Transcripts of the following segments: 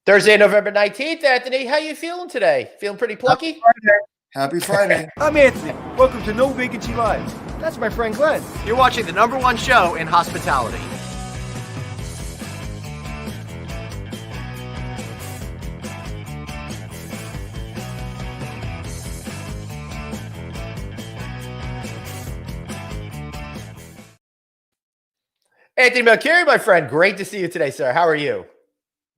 Thursday, November 19th, Anthony. How you feeling today? Feeling pretty plucky? Happy Friday. I'm Anthony. Welcome to No Vacancy Live. That's my friend Glenn. You're watching the #1 show in hospitality. Anthony Melchiori, my friend. Great to see you today, sir. How are you?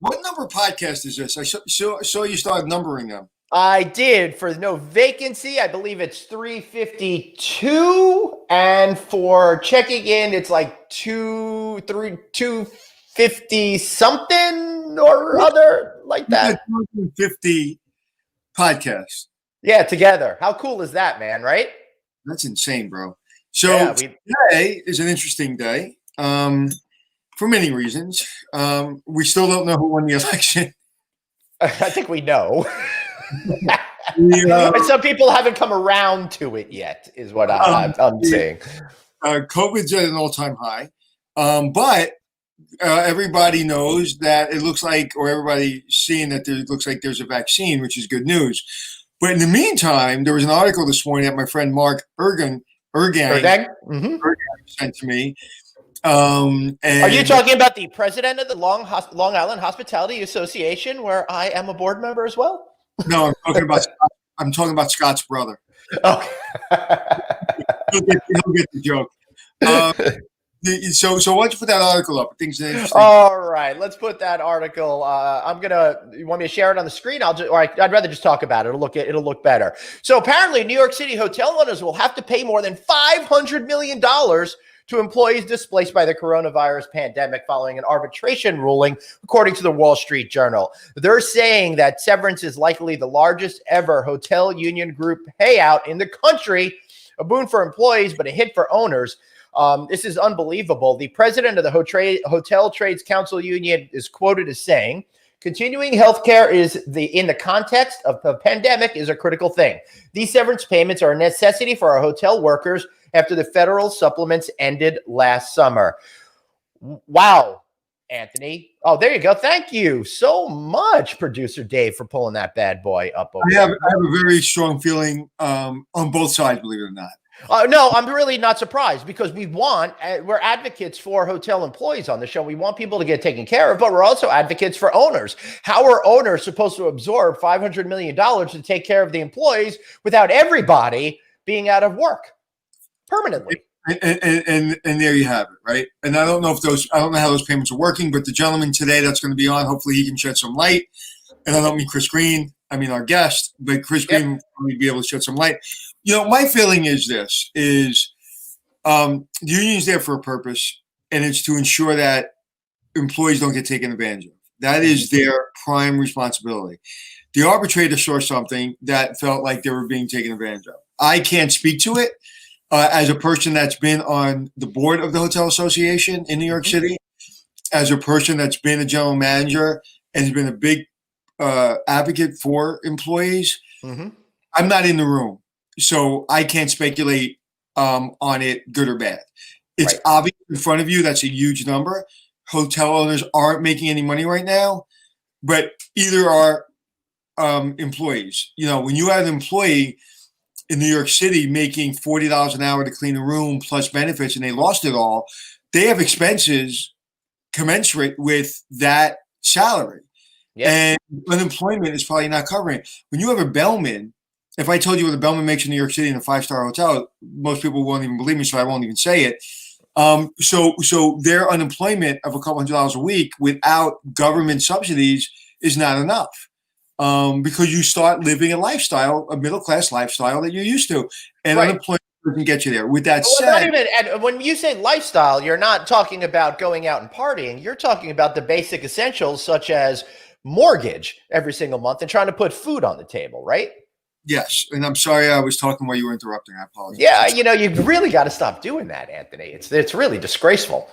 What number podcast is this? I saw you started numbering them. I did. For no vacancy, I believe it's 352. And for checking in, it's like 250 something or other like that. 250 podcasts. Yeah, together. How cool is that, man? Right? That's insane, bro. So today is an interesting day. For many reasons. We still don't know who won the election. I think we know. And some people haven't come around to it yet, is what I'm saying. COVID's at an all-time high. But everybody knows that it looks like, or everybody's seeing that it looks like there's a vaccine, which is good news. But in the meantime, there was an article this morning that my friend Mark Ergang sent to me. And are you talking about the president of the Long Island Hospitality Association, where I am a board member as well? No, I'm talking about Scott's brother. Okay. He'll get the joke. So why don't you put that article up? I think it's interesting. All right, let's put that article. You want me to share it on the screen? I'd rather just talk about it. It'll look better. So apparently, New York City hotel owners will have to pay more than $500 million to employees displaced by the coronavirus pandemic following an arbitration ruling, according to the Wall Street Journal. They're saying that severance is likely the largest ever hotel union group payout in the country, a boon for employees, but a hit for owners. This is unbelievable. The president of the Hotel Trades Council Union is quoted as saying, "Continuing healthcare in the context of the pandemic is a critical thing. These severance payments are a necessity for our hotel workers after the federal supplements ended last summer." Wow, Anthony. Oh, there you go. Thank you so much, producer Dave, for pulling that bad boy up. I have a very strong feeling on both sides, believe it or not. No, I'm really not surprised because we're advocates for hotel employees on the show. We want people to get taken care of, but we're also advocates for owners. How are owners supposed to absorb $500 million to take care of the employees without everybody being out of work permanently? And there you have it, right? And I don't know how those payments are working, but the gentleman today that's going to be on, hopefully he can shed some light. And I don't mean Chris Green, I mean our guest, but Chris Green will probably be able to shed some light. You know, my feeling is the union's there for a purpose, and it's to ensure that employees don't get taken advantage of. That is their prime responsibility. The arbitrator saw something that felt like they were being taken advantage of. I can't speak to it as a person that's been on the board of the Hotel Association in New York City, as a person that's been a general manager and has been a big advocate for employees. I'm not in the room, so I can't speculate on it, good or bad. It's obvious in front of you. That's a huge number. Hotel owners aren't making any money right now, but either are employees. You know, when you have an employee in New York City making $40 an hour to clean a room plus benefits and they lost it all, they have expenses commensurate with that salary. And unemployment is probably not covering it. When you have a bellman, if I told you what a bellman makes in New York City in a 5-star hotel, most people won't even believe me, so I won't even say it. So their unemployment of a couple $100 a week without government subsidies is not enough. Because you start living a middle-class lifestyle that you're used to. And unemployment doesn't get you there. With that said, and when you say lifestyle, you're not talking about going out and partying. You're talking about the basic essentials such as mortgage every single month and trying to put food on the table, right? Yes. And I'm sorry I was talking while you were interrupting. I apologize. Yeah, you know, you've really got to stop doing that, Anthony. It's really disgraceful.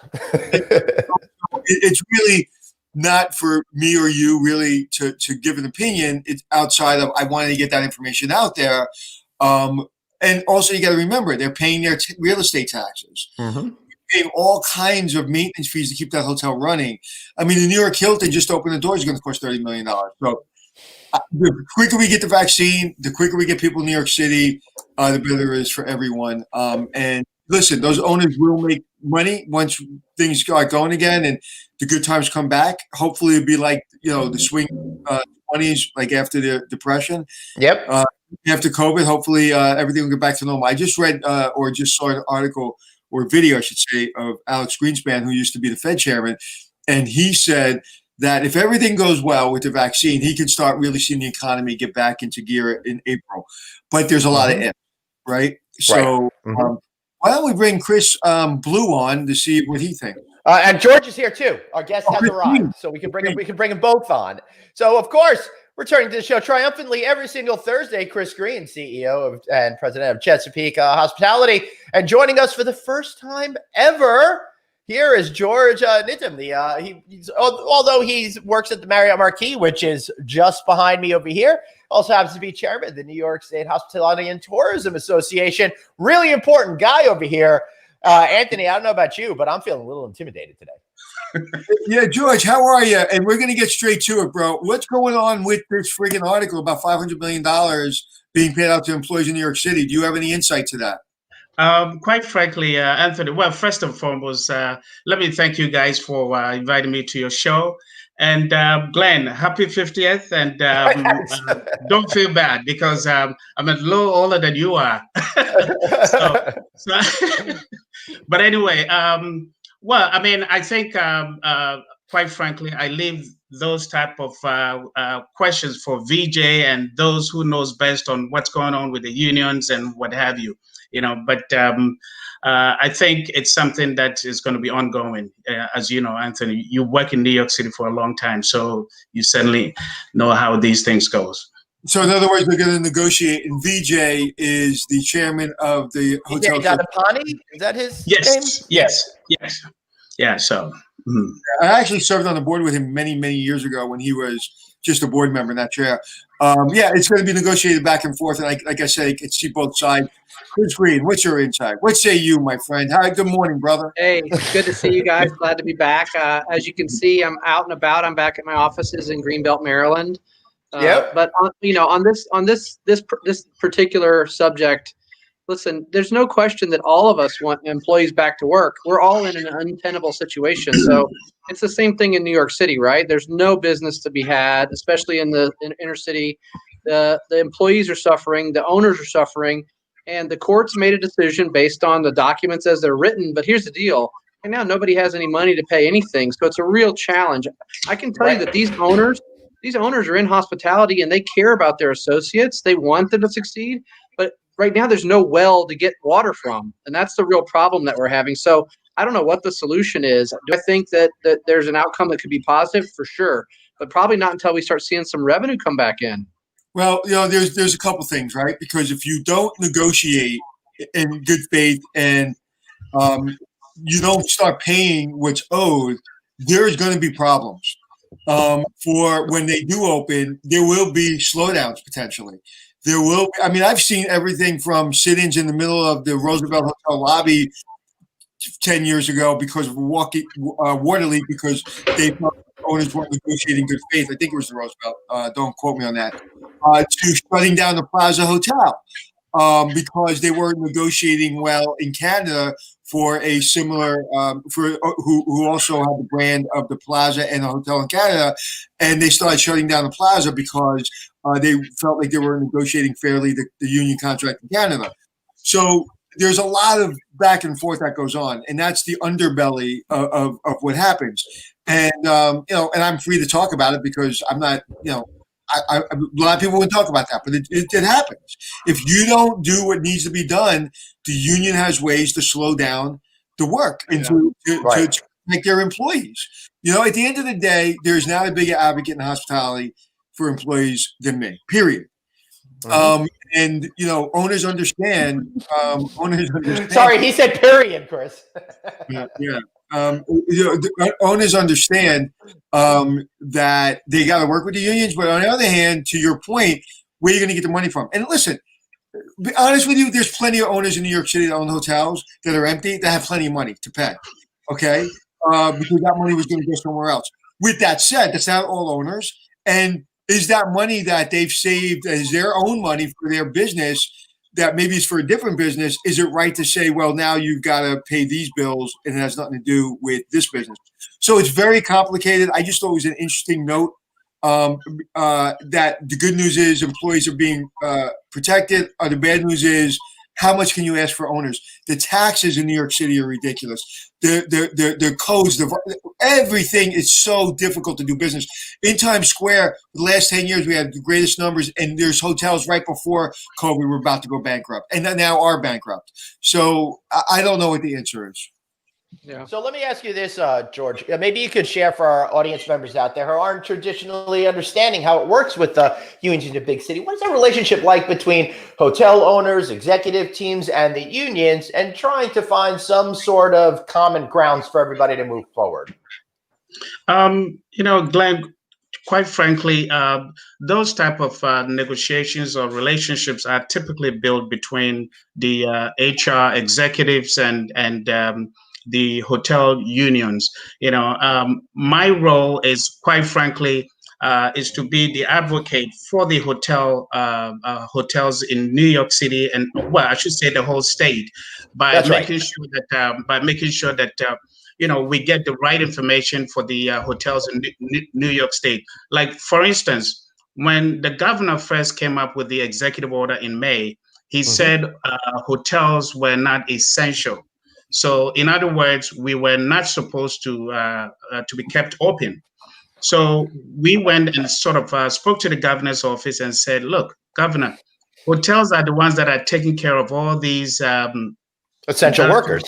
It's really not for me or you really to give an opinion. It's outside of, I wanted to get that information out there. And also you got to remember, they're paying their real estate taxes. paying all kinds of maintenance fees to keep that hotel running. I mean, the New York Hilton just opened the doors is going to cost $30 million. So the quicker we get the vaccine, the quicker we get people in New York City, the better it is for everyone. And listen, those owners will make money once things start going again and the good times come back. Hopefully it'll be like, the swing 20s, like after the Depression. Yep. After COVID, hopefully everything will get back to normal. I just read or just saw an article or video, I should say, of Alex Greenspan, who used to be the Fed chairman. And he said that if everything goes well with the vaccine, he can start really seeing the economy get back into gear in April. But there's a lot of ifs, right? So why don't we bring Chris Blue on to see what he thinks? And George is here too. Our guest has arrived, so we can bring them both on. So of course, returning to the show triumphantly every single Thursday, Chris Green, CEO and president of Chesapeake Hospitality, and joining us for the first time ever. Here is George Ntim. Although he works at the Marriott Marquis, which is just behind me over here, also happens to be chairman of the New York State Hospitality and Tourism Association. Really important guy over here. Anthony, I don't know about you, but I'm feeling a little intimidated today. Yeah, George, how are you? And we're going to get straight to it, bro. What's going on with this friggin' article about $500 million being paid out to employees in New York City? Do you have any insight to that? Quite frankly, Anthony, well, first and foremost, let me thank you guys for inviting me to your show. And Glenn, happy 50th. And don't feel bad because I'm a little older than you are. But anyway, well, I mean, I think, quite frankly, I leave those type of questions for VJ and those who knows best on what's going on with the unions and what have you. But I think it's something that is going to be ongoing. As you know, Anthony, you work in New York City for a long time, so you certainly know how these things goes. So in other words, we're going to negotiate, and VJ is the chairman of the hotel. Is that his name? Yes. Yeah, so. I actually served on the board with him many, many years ago when he was just a board member in that chair. Yeah, it's going to be negotiated back and forth. And like I said, you can see both sides. Chris Green, what's your insight? What say you, my friend? Hi, good morning, brother. Hey, good to see you guys. Glad to be back. As you can see, I'm out and about. I'm back at my offices in Greenbelt, Maryland. But on this particular subject, listen, there's no question that all of us want employees back to work. We're all in an untenable situation. So it's the same thing in New York City, right? There's no business to be had, especially in the inner city. The employees are suffering, the owners are suffering, and the courts made a decision based on the documents as they're written. But here's the deal. And now nobody has any money to pay anything. So it's a real challenge. I can tell you that these owners are in hospitality and they care about their associates. They want them to succeed. But right now there's no well to get water from. And that's the real problem that we're having. So I don't know what the solution is. Do I think that there's an outcome that could be positive? For sure. But probably not until we start seeing some revenue come back in. Well, there's a couple things, right? Because if you don't negotiate in good faith and you don't start paying what's owed, there's going to be problems. For when they do open, there will be slowdowns potentially. There will. I mean, I've seen everything from sit-ins in the middle of the Roosevelt Hotel lobby 10 years ago because of water leak because they thought owners weren't negotiating good faith. I think it was the Roosevelt. Don't quote me on that. To shutting down the Plaza Hotel because they weren't negotiating well in Canada for a similar who also had the brand of the Plaza and the hotel in Canada, and they started shutting down the Plaza because they felt like they were negotiating fairly the union contract in Canada. So there's a lot of back and forth that goes on, and that's the underbelly of what happens. And and I'm free to talk about it because I'm not, a lot of people would talk about that, but it happens. If you don't do what needs to be done, the union has ways to slow down the work and to make their employees. At the end of the day, there's not a bigger advocate in hospitality for employees than me, period. And owners understand. Sorry, he said period, Chris. Yeah. Owners understand that they got to work with the unions, but on the other hand, to your point, where are you going to get the money from? And listen, be honest with you, there's plenty of owners in New York City that own hotels that are empty that have plenty of money to pay. Okay, because that money was going to go somewhere else. With that said, that's not all owners. And is that money that they've saved as their own money for their business that maybe it's for a different business? Is it right to say, well, now you've got to pay these bills and it has nothing to do with this business? So it's very complicated. I just thought it was an interesting note. That the good news is employees are being protected. The bad news is how much can you ask for owners? The taxes in New York City are ridiculous. The codes, everything is so difficult to do business. In Times Square, the last 10 years, we had the greatest numbers, and there's hotels right before COVID were about to go bankrupt, and now are bankrupt. So I don't know what the answer is. Yeah. So let me ask you this, George. Maybe you could share for our audience members out there who aren't traditionally understanding how it works with the unions in a big city. What is that relationship like between hotel owners, executive teams, and the unions, and trying to find some sort of common grounds for everybody to move forward? Glenn, quite frankly, those type of negotiations or relationships are typically built between the HR executives and the hotel unions. My role is, quite frankly, is to be the advocate for the hotels in New York City, and well, I should say the whole state, by making sure that we get the right information for the hotels in New York State. Like, for instance, when the governor first came up with the executive order in May, he said hotels were not essential. So, in other words, we were not supposed to be kept open. So we went and sort of spoke to the governor's office and said, "Look, Governor, hotels are the ones that are taking care of all these essential workers."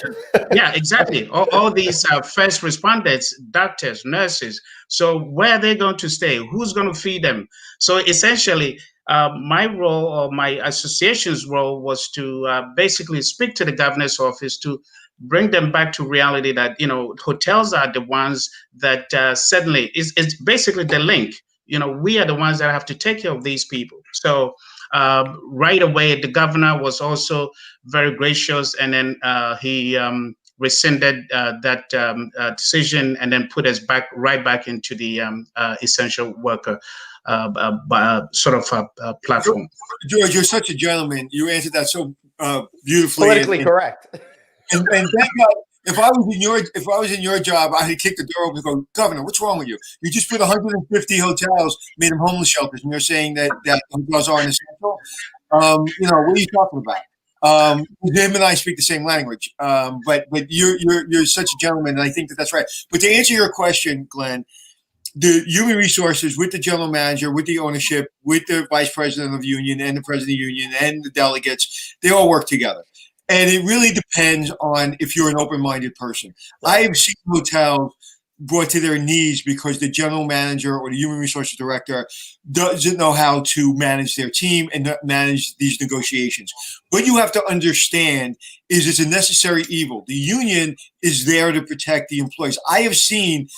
Yeah, exactly. All these first responders, doctors, nurses. So where are they going to stay? Who's going to feed them? So essentially, my role, or my association's role, was to basically speak to the governor's office to bring them back to reality that, hotels are the ones that suddenly it's basically the link. We are the ones that have to take care of these people. So right away, the governor was also very gracious, and then he rescinded that decision and then put us right back into the essential worker platform. George, you're such a gentleman. You answered that so beautifully. Politically correct. And thank God, if I was in your job, I'd kick the door open and go, "Governor, what's wrong with you? You just put 150 hotels, made them homeless shelters, and you're saying that hotels aren't essential? What are you talking about?" Him and I speak the same language, but you're such a gentleman, and I think that's right. But to answer your question, Glenn, the human resources with the general manager, with the ownership, with the vice president of the union and the president of the union and the delegates, they all work together. And it really depends on if you're an open-minded person. I've seen hotels brought to their knees because the general manager or the human resources director doesn't know how to manage their team and manage these negotiations. What you have to understand is it's a necessary evil. The union is there to protect the employees. I have seen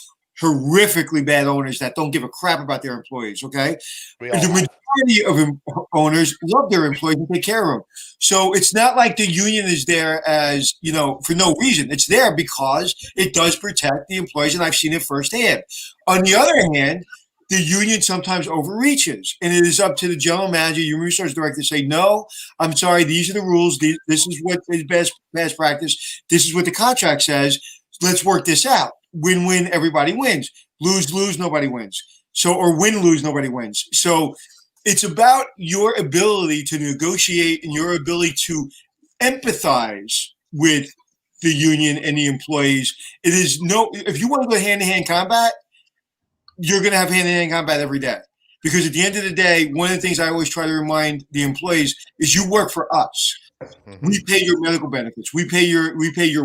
horrifically bad owners that don't give a crap about their employees, okay? The majority of owners love their employees and take care of them. So it's not like the union is there as, for no reason. It's there because it does protect the employees, and I've seen it firsthand. On the other hand, the union sometimes overreaches, and it is up to the general manager, human resource director to say, "No, I'm sorry, these are the rules. This is what is best practice. This is what the contract says. Let's work this out. Win-win, everybody wins. Lose-lose, nobody wins. Or win-lose, nobody wins." So it's about your ability to negotiate and your ability to empathize with the union and the employees. If you want to go hand-to-hand combat, you're going to have hand-to-hand combat every day. Because at the end of the day, one of the things I always try to remind the employees is you work for us. We pay your medical benefits. We pay your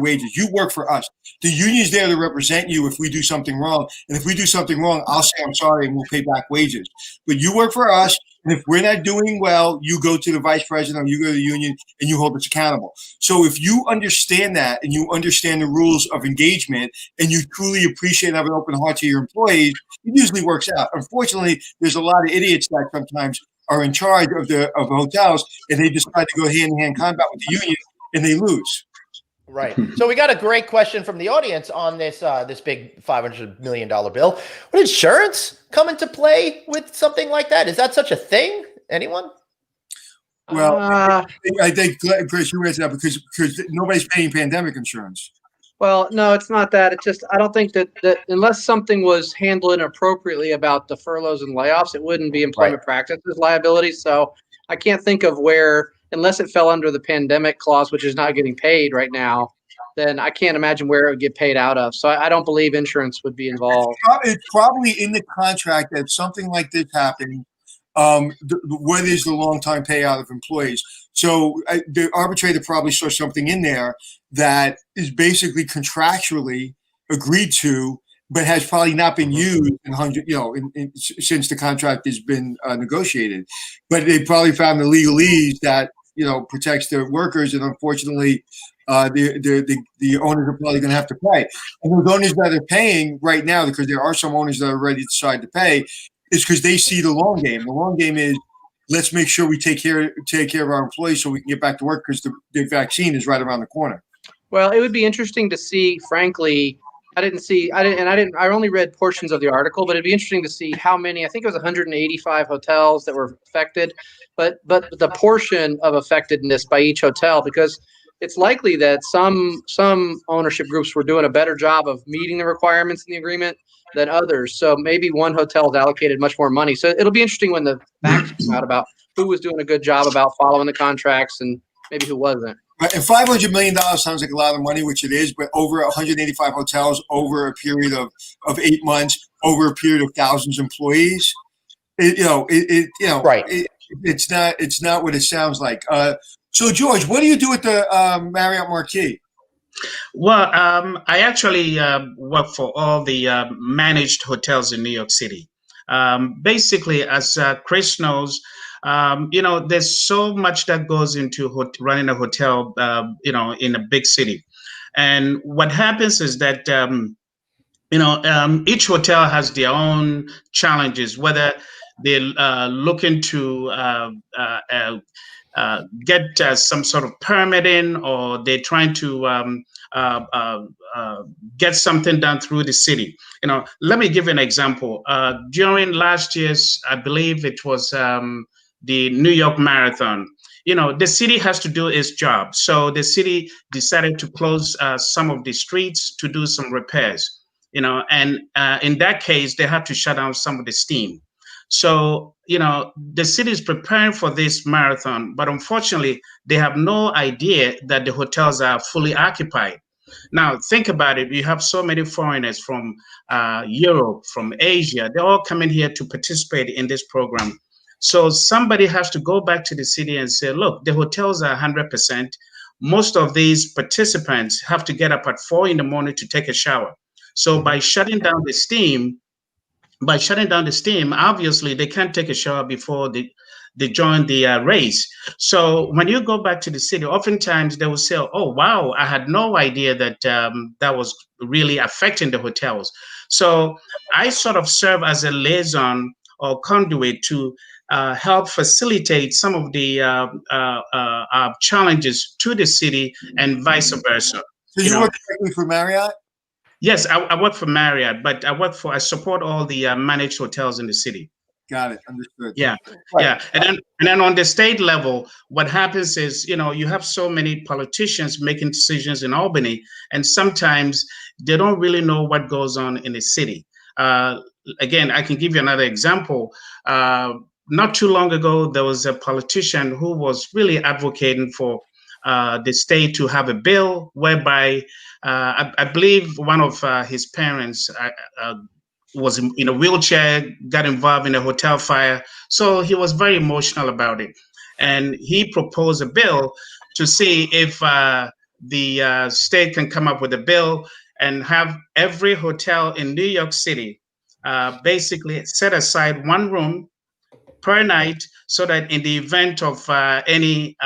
wages. You work for us. The union's there to represent you if we do something wrong. And if we do something wrong, I'll say I'm sorry and we'll pay back wages. But you work for us. And if we're not doing well, you go to the vice president or you go to the union and you hold us accountable. So if you understand that and you understand the rules of engagement and you truly appreciate and have an open heart to your employees, it usually works out. Unfortunately, there's a lot of idiots that sometimes are in charge of hotels, and they decide to go hand-in-hand combat with the union, and they lose. Right. So we got a great question from the audience on this this big $500 million bill. Would insurance come into play with something like that? Is that such a thing? Anyone? Well, I think, Chris, you answered that because nobody's paying pandemic insurance. Well, no, it's not that. It's just I don't think that unless something was handled inappropriately about the furloughs and layoffs, it wouldn't be employment practices liability. So I can't think of where, unless it fell under the pandemic clause, which is not getting paid right now, then I can't imagine where it would get paid out of. So I don't believe insurance would be involved. It's probably in the contract that if something like this happened, what is the long-time payout of employees? So the arbitrator probably saw something in there that is basically contractually agreed to, but has probably not been used since the contract has been negotiated. But they probably found the legalese that protects their workers, and unfortunately, the owners are probably going to have to pay. And those owners that are paying right now, because there are some owners that are ready to decide to pay, is because they see the long game. The long game is, let's make sure we take care of our employees so we can get back to work, because the vaccine is right around the corner. Well, it would be interesting to see, frankly. I only read portions of the article, but it'd be interesting to see how many. I think it was 185 hotels that were affected, but the portion of affectedness by each hotel, because it's likely that some ownership groups were doing a better job of meeting the requirements in the agreement than others. So maybe one hotel is allocated much more money. So it'll be interesting when the facts come out about who was doing a good job about following the contracts and maybe who wasn't. And $500 million sounds like a lot of money, which it is, but over 185 hotels, over a period of 8 months, over a period of thousands of employees, it's not what it sounds like. So, George, what do you do with the Marriott Marquis? Well, I actually work for all the managed hotels in New York City. Basically, as Chris knows, there's so much that goes into running a hotel, in a big city. And what happens is that, each hotel has their own challenges, whether they're looking to get some sort of permitting, or they're trying to get something done through the city. Let me give you an example. During last year's, I believe it was the New York Marathon, the city has to do its job. So the city decided to close some of the streets to do some repairs, and in that case, they had to shut down some of the steam. So, the city is preparing for this marathon, but unfortunately, they have no idea that the hotels are fully occupied. Now, think about it. You have so many foreigners from Europe, from Asia. They're all coming here to participate in this program. So somebody has to go back to the city and say, look, the hotels are 100%. Most of these participants have to get up at 4 a.m. to take a shower. So by shutting down the steam, obviously they can't take a shower before they join the race. So when you go back to the city, oftentimes they will say, oh, wow, I had no idea that that was really affecting the hotels. So I sort of serve as a liaison or conduit to help facilitate some of the challenges to the city and vice versa. So you work directly for Marriott? Yes, I work for Marriott, but I support all the managed hotels in the city. Got it. Understood. Yeah. Right. Yeah. And then on the state level, what happens is, you have so many politicians making decisions in Albany, and sometimes they don't really know what goes on in the city. Again, I can give you another example. Not too long ago, there was a politician who was really advocating for the state to have a bill whereby I believe one of his parents was in a wheelchair, got involved in a hotel fire. So he was very emotional about it. And he proposed a bill to see if the state can come up with a bill and have every hotel in New York City basically set aside one room per night, so that in the event of any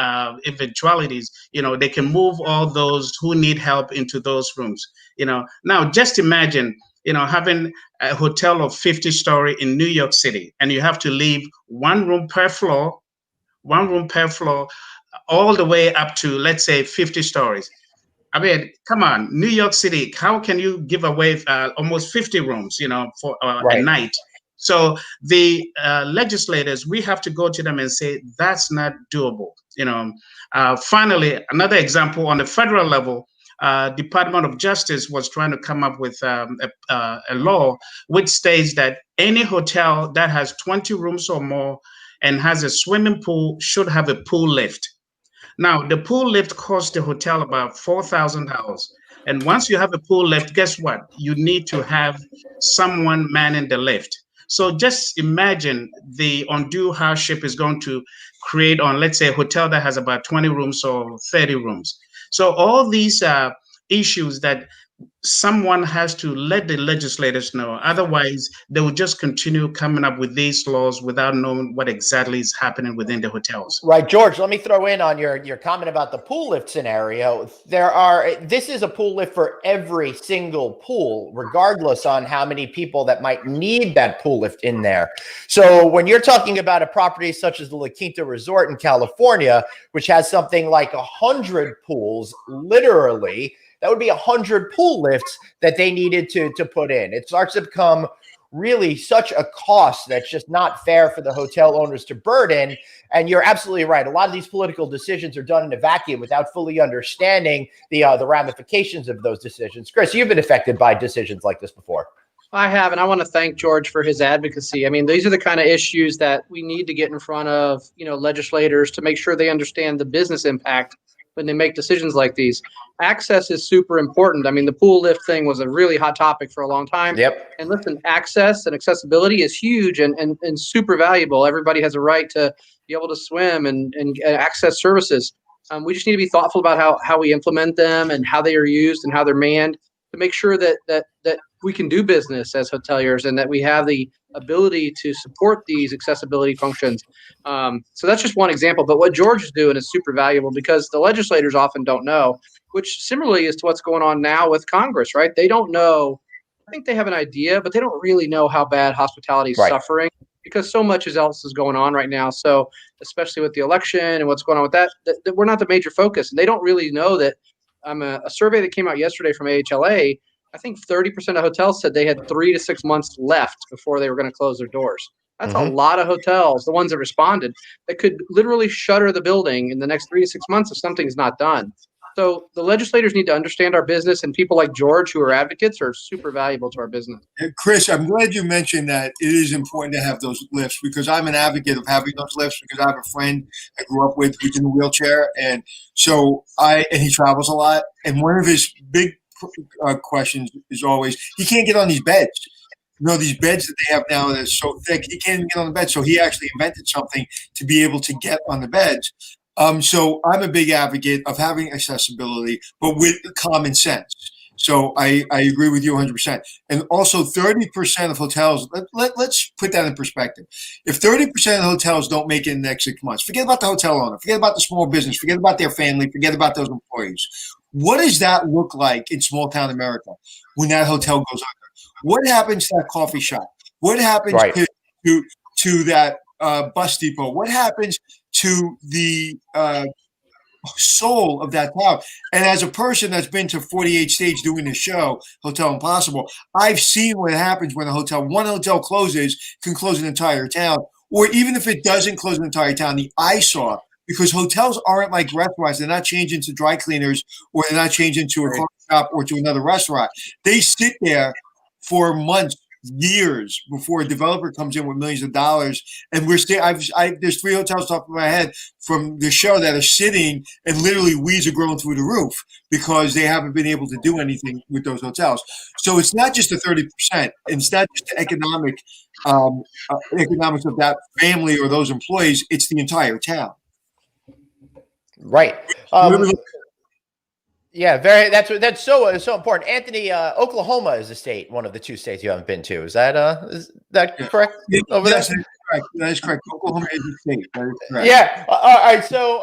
eventualities, they can move all those who need help into those rooms. Now just imagine having a hotel of 50-story in New York City, and you have to leave one room per floor, all the way up to, let's say, 50 stories. I mean, come on, New York City, how can you give away almost 50 rooms, for a night? So the legislators, we have to go to them and say, that's not doable. Finally, another example on the federal level, Department of Justice was trying to come up with a law which states that any hotel that has 20 rooms or more and has a swimming pool should have a pool lift. Now, the pool lift costs the hotel about $4,000. And once you have a pool lift, guess what? You need to have someone manning the lift. So just imagine the undue hardship is going to create on, let's say, a hotel that has about 20 rooms or 30 rooms. So all these issues that someone has to let the legislators know. Otherwise, they will just continue coming up with these laws without knowing what exactly is happening within the hotels. Right, George, let me throw in on your comment about the pool lift scenario. This is a pool lift for every single pool, regardless on how many people that might need that pool lift in there. So when you're talking about a property such as the La Quinta Resort in California, which has something like 100 pools, literally, that would be 100 pool lifts that they needed to put in. It starts to become really such a cost that's just not fair for the hotel owners to burden. And you're absolutely right. A lot of these political decisions are done in a vacuum without fully understanding the ramifications of those decisions. Chris, you've been affected by decisions like this before. I have, and I want to thank George for his advocacy. I mean, these are the kind of issues that we need to get in front of, legislators to make sure they understand the business impact when they make decisions like these. Access is super important. I mean, the pool lift thing was a really hot topic for a long time. Yep. And listen, access and accessibility is huge and super valuable. Everybody has a right to be able to swim and access services. We just need to be thoughtful about how we implement them and how they are used and how they're manned to make sure that we can do business as hoteliers and that we have the ability to support these accessibility functions. So that's just one example. But what George is doing is super valuable because the legislators often don't know, which similarly is to what's going on now with Congress, right? They don't know. I think they have an idea, but they don't really know how bad hospitality is suffering because so much else is going on right now. So especially with the election and what's going on with that we're not the major focus. And they don't really know that a survey that came out yesterday from AHLA, I think 30% of hotels said they had 3 to 6 months left before they were going to close their doors. That's a lot of hotels, the ones that responded, that could literally shutter the building in the next 3 to 6 months if something's not done. So the legislators need to understand our business, and people like George, who are advocates, are super valuable to our business. Chris, I'm glad you mentioned that it is important to have those lifts because I'm an advocate of having those lifts because I have a friend I grew up with who's in a wheelchair, and so and he travels a lot. And one of his big questions is always he can't get on these beds. These beds that they have now that are so thick, he can't even get on the bed. So he actually invented something to be able to get on the beds. So I'm a big advocate of having accessibility, but with common sense. So I agree with you 100%. And also 30% of hotels, let's put that in perspective. If 30% of hotels don't make it in the next 6 months, forget about the hotel owner, forget about the small business, forget about their family, forget about those employees. What does that look like in small town America when that hotel goes under? What happens to that coffee shop? What happens to that bus depot? What happens to the soul of that town? And as a person that's been to 48 states doing this show, Hotel Impossible, I've seen what happens when one hotel closes, can close an entire town. Or even if it doesn't close an entire town, the eyesore, because hotels aren't like restaurants. They're not changing to dry cleaners or they're not changing to a coffee shop or to another restaurant. They sit there for months, years before a developer comes in with millions of dollars. And there's 3 hotels top of my head from the show that are sitting and literally weeds are growing through the roof because they haven't been able to do anything with those hotels. So it's not just the 30%. It's not just the economics of that family or those employees. It's the entire town. Right. Yeah, that's so important. Anthony, Oklahoma is a state, one of the 2 states you haven't been to. Is that correct? Over there? That is correct. Oklahoma is a state. That is correct. Yeah. All right. So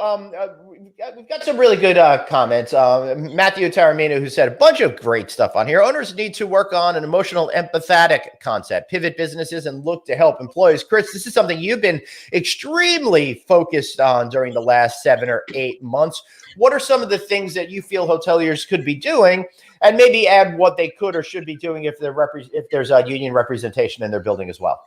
We've got some really good comments. Matthew Taramino, who said a bunch of great stuff on here. Owners need to work on an emotional, empathetic concept, pivot businesses, and look to help employees. Chris, this is something you've been extremely focused on during the last 7 or 8 months. What are some of the things that you feel hoteliers could be doing, and maybe add what they could or should be doing if there's a union representation in their building as well?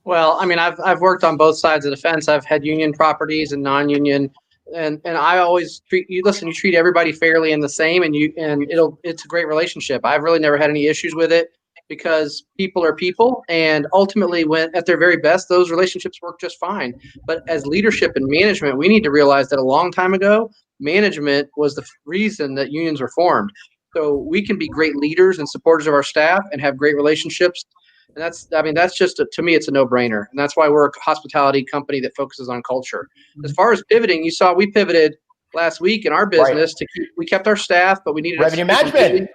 Well, I mean, I've worked on both sides of the fence. I've had union properties and non-union, and I always treat you. Listen, you treat everybody fairly and the same, and it's a great relationship. I've really never had any issues with it because people are people, and ultimately, when at their very best, those relationships work just fine. But as leadership and management, we need to realize that a long time ago, management was the reason that unions were formed. So we can be great leaders and supporters of our staff and have great relationships. And that's just, to me, it's a no-brainer. And that's why we're a hospitality company that focuses on culture. As far as pivoting, you saw we pivoted last week in our business we kept our staff, but we needed revenue management.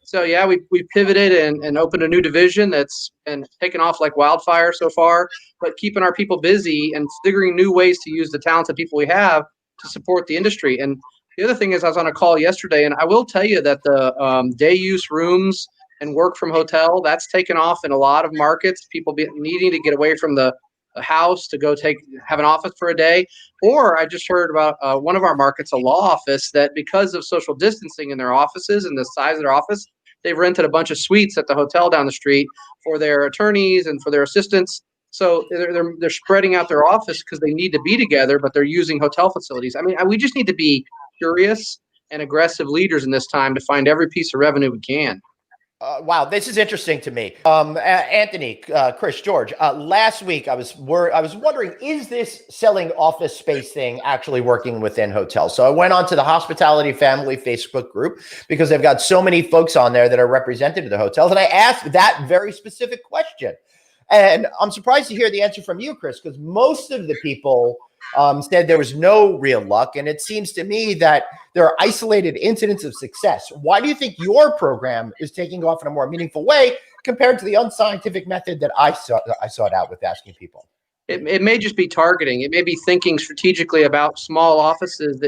So yeah, we pivoted and opened a new division that's been taken off like wildfire so far, but keeping our people busy and figuring new ways to use the talented people we have to support the industry. And the other thing is, I was on a call yesterday, and I will tell you that the day use rooms and work from hotel, that's taken off in a lot of markets. People needing to get away from the house to go have an office for a day. Or I just heard about one of our markets, a law office, that because of social distancing in their offices and the size of their office, they've rented a bunch of suites at the hotel down the street for their attorneys and for their assistants. So they're spreading out their office because they need to be together, but they're using hotel facilities. I mean, we just need to be curious and aggressive leaders in this time to find every piece of revenue we can. Wow, this is interesting to me. Anthony, Chris, George, last week I was wondering, is this selling office space thing actually working within hotels? So I went on to the Hospitality Family Facebook group because they've got so many folks on there that are represented in the hotels. And I asked that very specific question. And I'm surprised to hear the answer from you, Chris, because most of the people said there was no real luck. And it seems to me that there are isolated incidents of success. Why do you think your program is taking off in a more meaningful way compared to the unscientific method that I sought out with asking people? It may just be targeting. It may be thinking strategically about small offices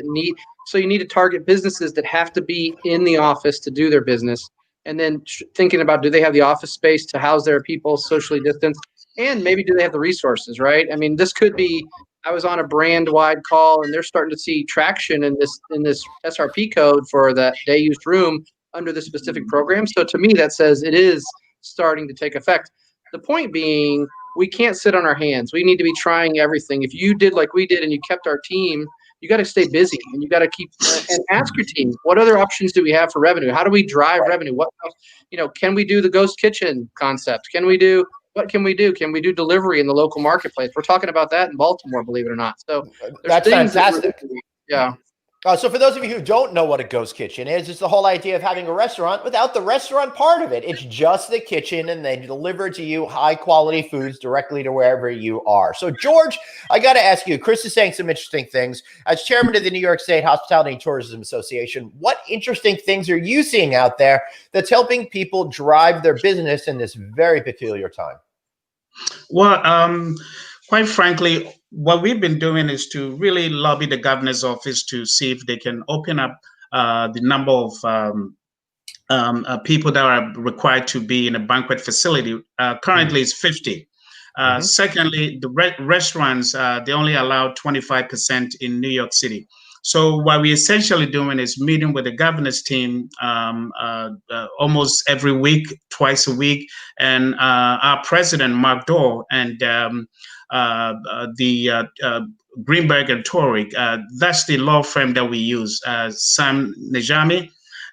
so you need to target businesses that have to be in the office to do their business. And then thinking about, do they have the office space to house their people socially distanced? And maybe do they have the resources, right? I mean, this could be, I was on a brand-wide call, and they're starting to see traction in this SRP code for that day-use room under this specific program. So to me, that says it is starting to take effect. The point being, we can't sit on our hands. We need to be trying everything. If you did like we did and you kept our team, you got to stay busy, and you got to keep and ask your team, what other options do we have for revenue? How do we drive revenue? What else, can we do the ghost kitchen concept? What can we do? Can we do delivery in the local marketplace? We're talking about that in Baltimore, believe it or not. So that's fantastic. Yeah. So for those of you who don't know what a ghost kitchen is, it's the whole idea of having a restaurant without the restaurant part of it. It's just the kitchen, and they deliver to you high quality foods directly to wherever you are. So George, I got to ask you, Chris is saying some interesting things. As chairman of the New York State Hospitality and Tourism Association, what interesting things are you seeing out there that's helping people drive their business in this very peculiar time? Well, quite frankly, what we've been doing is to really lobby the governor's office to see if they can open up the number of people that are required to be in a banquet facility. Currently, it's 50. Secondly, the restaurants, they only allow 25% in New York City. So what we're essentially doing is meeting with the governor's team almost every week, twice a week, and our president, Mark Dorr, and the Greenberg and Torrey, that's the law firm that we use, Sam Najami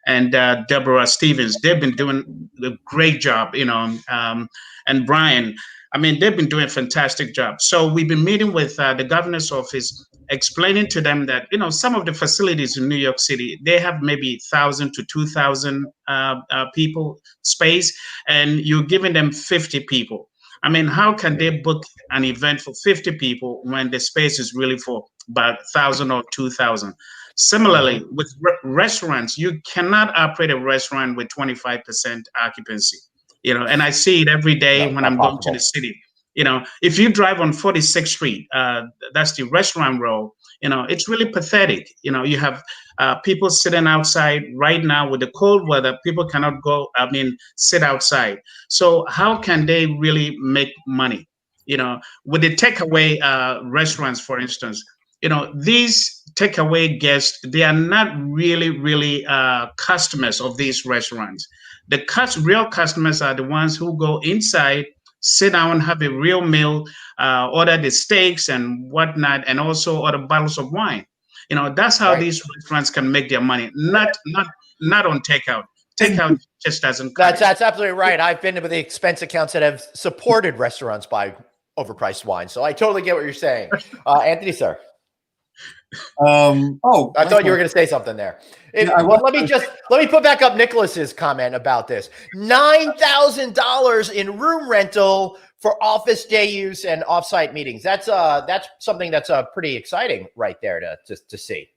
and Deborah Stevens. They've been doing a great job, and Brian. I mean, they've been doing a fantastic job. So we've been meeting with the governor's office, explaining to them that, some of the facilities in New York City, they have maybe 1,000 to 2,000 people space, and you're giving them 50 people. I mean, how can they book an event for 50 people when the space is really for about 1,000 or 2,000? Similarly, with restaurants, you cannot operate a restaurant with 25% occupancy. And I see it every day when I'm going to the city. If you drive on 46th Street, that's the restaurant row, It's really pathetic. You have people sitting outside right now with the cold weather. People cannot sit outside. So how can they really make money? With the takeaway restaurants, for instance, these takeaway guests, they are not really customers of these restaurants. The real customers are the ones who go inside, sit down, have a real meal, order the steaks and whatnot, and also order bottles of wine. That's how these restaurants can make their money, not on takeout. Takeout just doesn't cut That's absolutely right. I've been to the expense accounts that have supported restaurants by overpriced wine. So I totally get what you're saying. Anthony, sir. I thought you were going to say something there. Let me put back up Nicholas's comment about this. $9,000 in room rental for office day use and offsite meetings. That's something that's pretty exciting right there to see.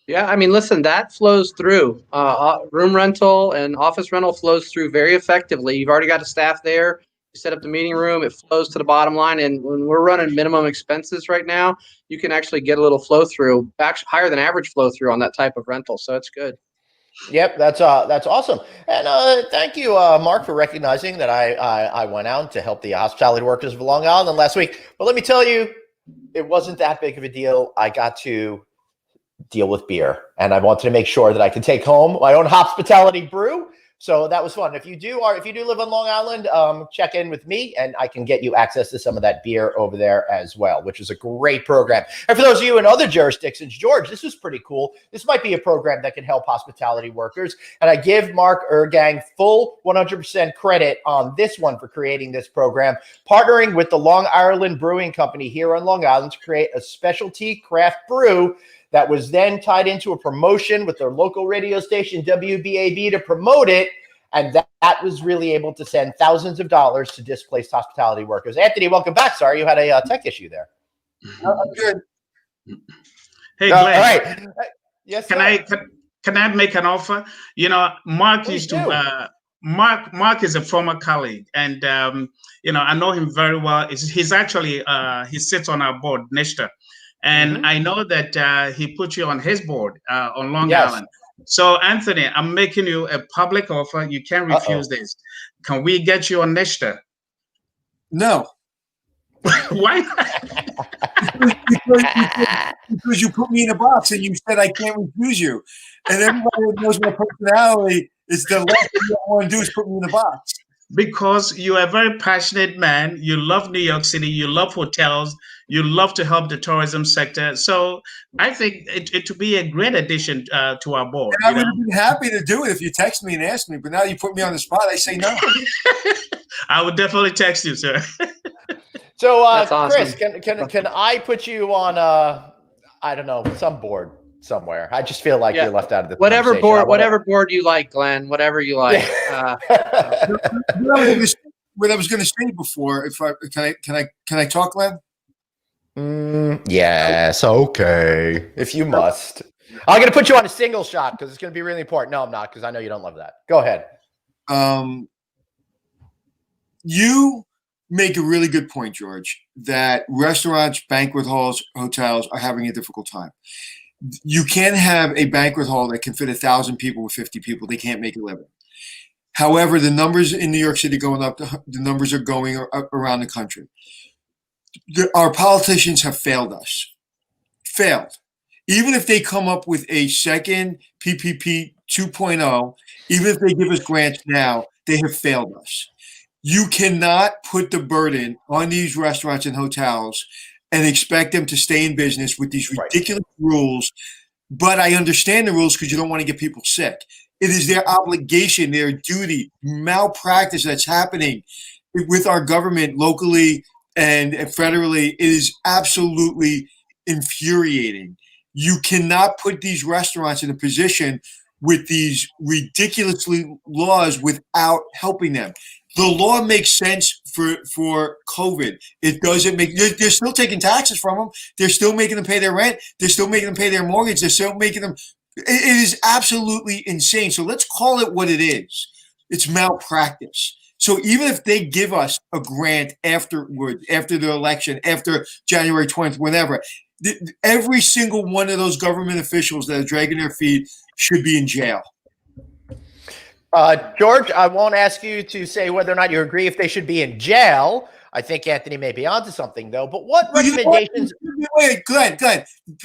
Yeah, I mean, listen, that flows through. Room rental and office rental flows through very effectively. You've already got a staff there. You set up the meeting room, it flows to the bottom line. And when we're running minimum expenses right now, you can actually get a little flow through, actually higher than average flow through on that type of rental. So it's good. Yep, that's awesome. And thank you, Mark, for recognizing that I went out to help the hospitality workers of Long Island last week. But let me tell you, it wasn't that big of a deal. I got to deal with beer, and I wanted to make sure that I could take home my own hospitality brew. So that was fun. If you do live on Long Island, check in with me and I can get you access to some of that beer over there as well, which is a great program. And for those of you in other jurisdictions, George, this is pretty cool. This might be a program that can help hospitality workers. And I give Mark Ergang full 100% credit on this one for creating this program, partnering with the Long Island Brewing Company here on Long Island to create a specialty craft brew that was then tied into a promotion with their local radio station, WBAB, to promote it. And that was really able to send thousands of dollars to displaced hospitality workers. Anthony, welcome back. Sorry, you had a tech issue there. I'm good. Hey, Glenn. All right. Yes, can I make an offer? Mark Mark is a former colleague, and I know him very well. He's actually he sits on our board, Nishta. And I know that he put you on his board on Long Island. So, Anthony, I'm making you a public offer. You can't refuse this. Can we get you on Nishta? No. Why not? because you put me in a box and you said I can't refuse you. And everybody that knows my personality is the last thing I want to do is put me in a box. Because you are a very passionate man. You love New York City. You love hotels. You love to help the tourism sector. So I think it would be a great addition to our board. And I would have been happy to do it if you text me and asked me. But now you put me on the spot, I say no. I would definitely text you, sir. So, awesome. Chris, can I put you on I don't know, some board somewhere? I just feel like you're left out of the whatever board you like, Glenn. Whatever you like. What I was going to say before, can I talk, Glenn? Yes, okay. If you must, I'm going to put you on a single shot because it's going to be really important. No, I'm not, because I know you don't love that. Go ahead. You make a really good point, George, that restaurants, banquet halls, hotels are having a difficult time. You can't have a banquet hall that can fit 1,000 people with 50 people. They can't make a living. However, the numbers in New York City going up, the numbers are going up around the country. Our politicians have failed us. Failed. Even if they come up with a second PPP 2.0, even if they give us grants now, they have failed us. You cannot put the burden on these restaurants and hotels and expect them to stay in business with these ridiculous rules. But I understand the rules because you don't want to get people sick. It is their obligation, their duty, malpractice that's happening with our government locally and federally. It is absolutely infuriating. You cannot put these restaurants in a position with these ridiculously laws without helping them. The law makes sense for COVID. It doesn't make. They're still taking taxes from them. They're still making them pay their rent. They're still making them pay their mortgage. They're still making them. It is absolutely insane. So let's call it what it is. It's malpractice. So even if they give us a grant afterwards, after the election, after January 20th, whenever, Every single one of those government officials that are dragging their feet should be in jail. George, I won't ask you to say whether or not you agree if they should be in jail. I think Anthony may be onto something, though. But what recommendations? Wait, Glenn.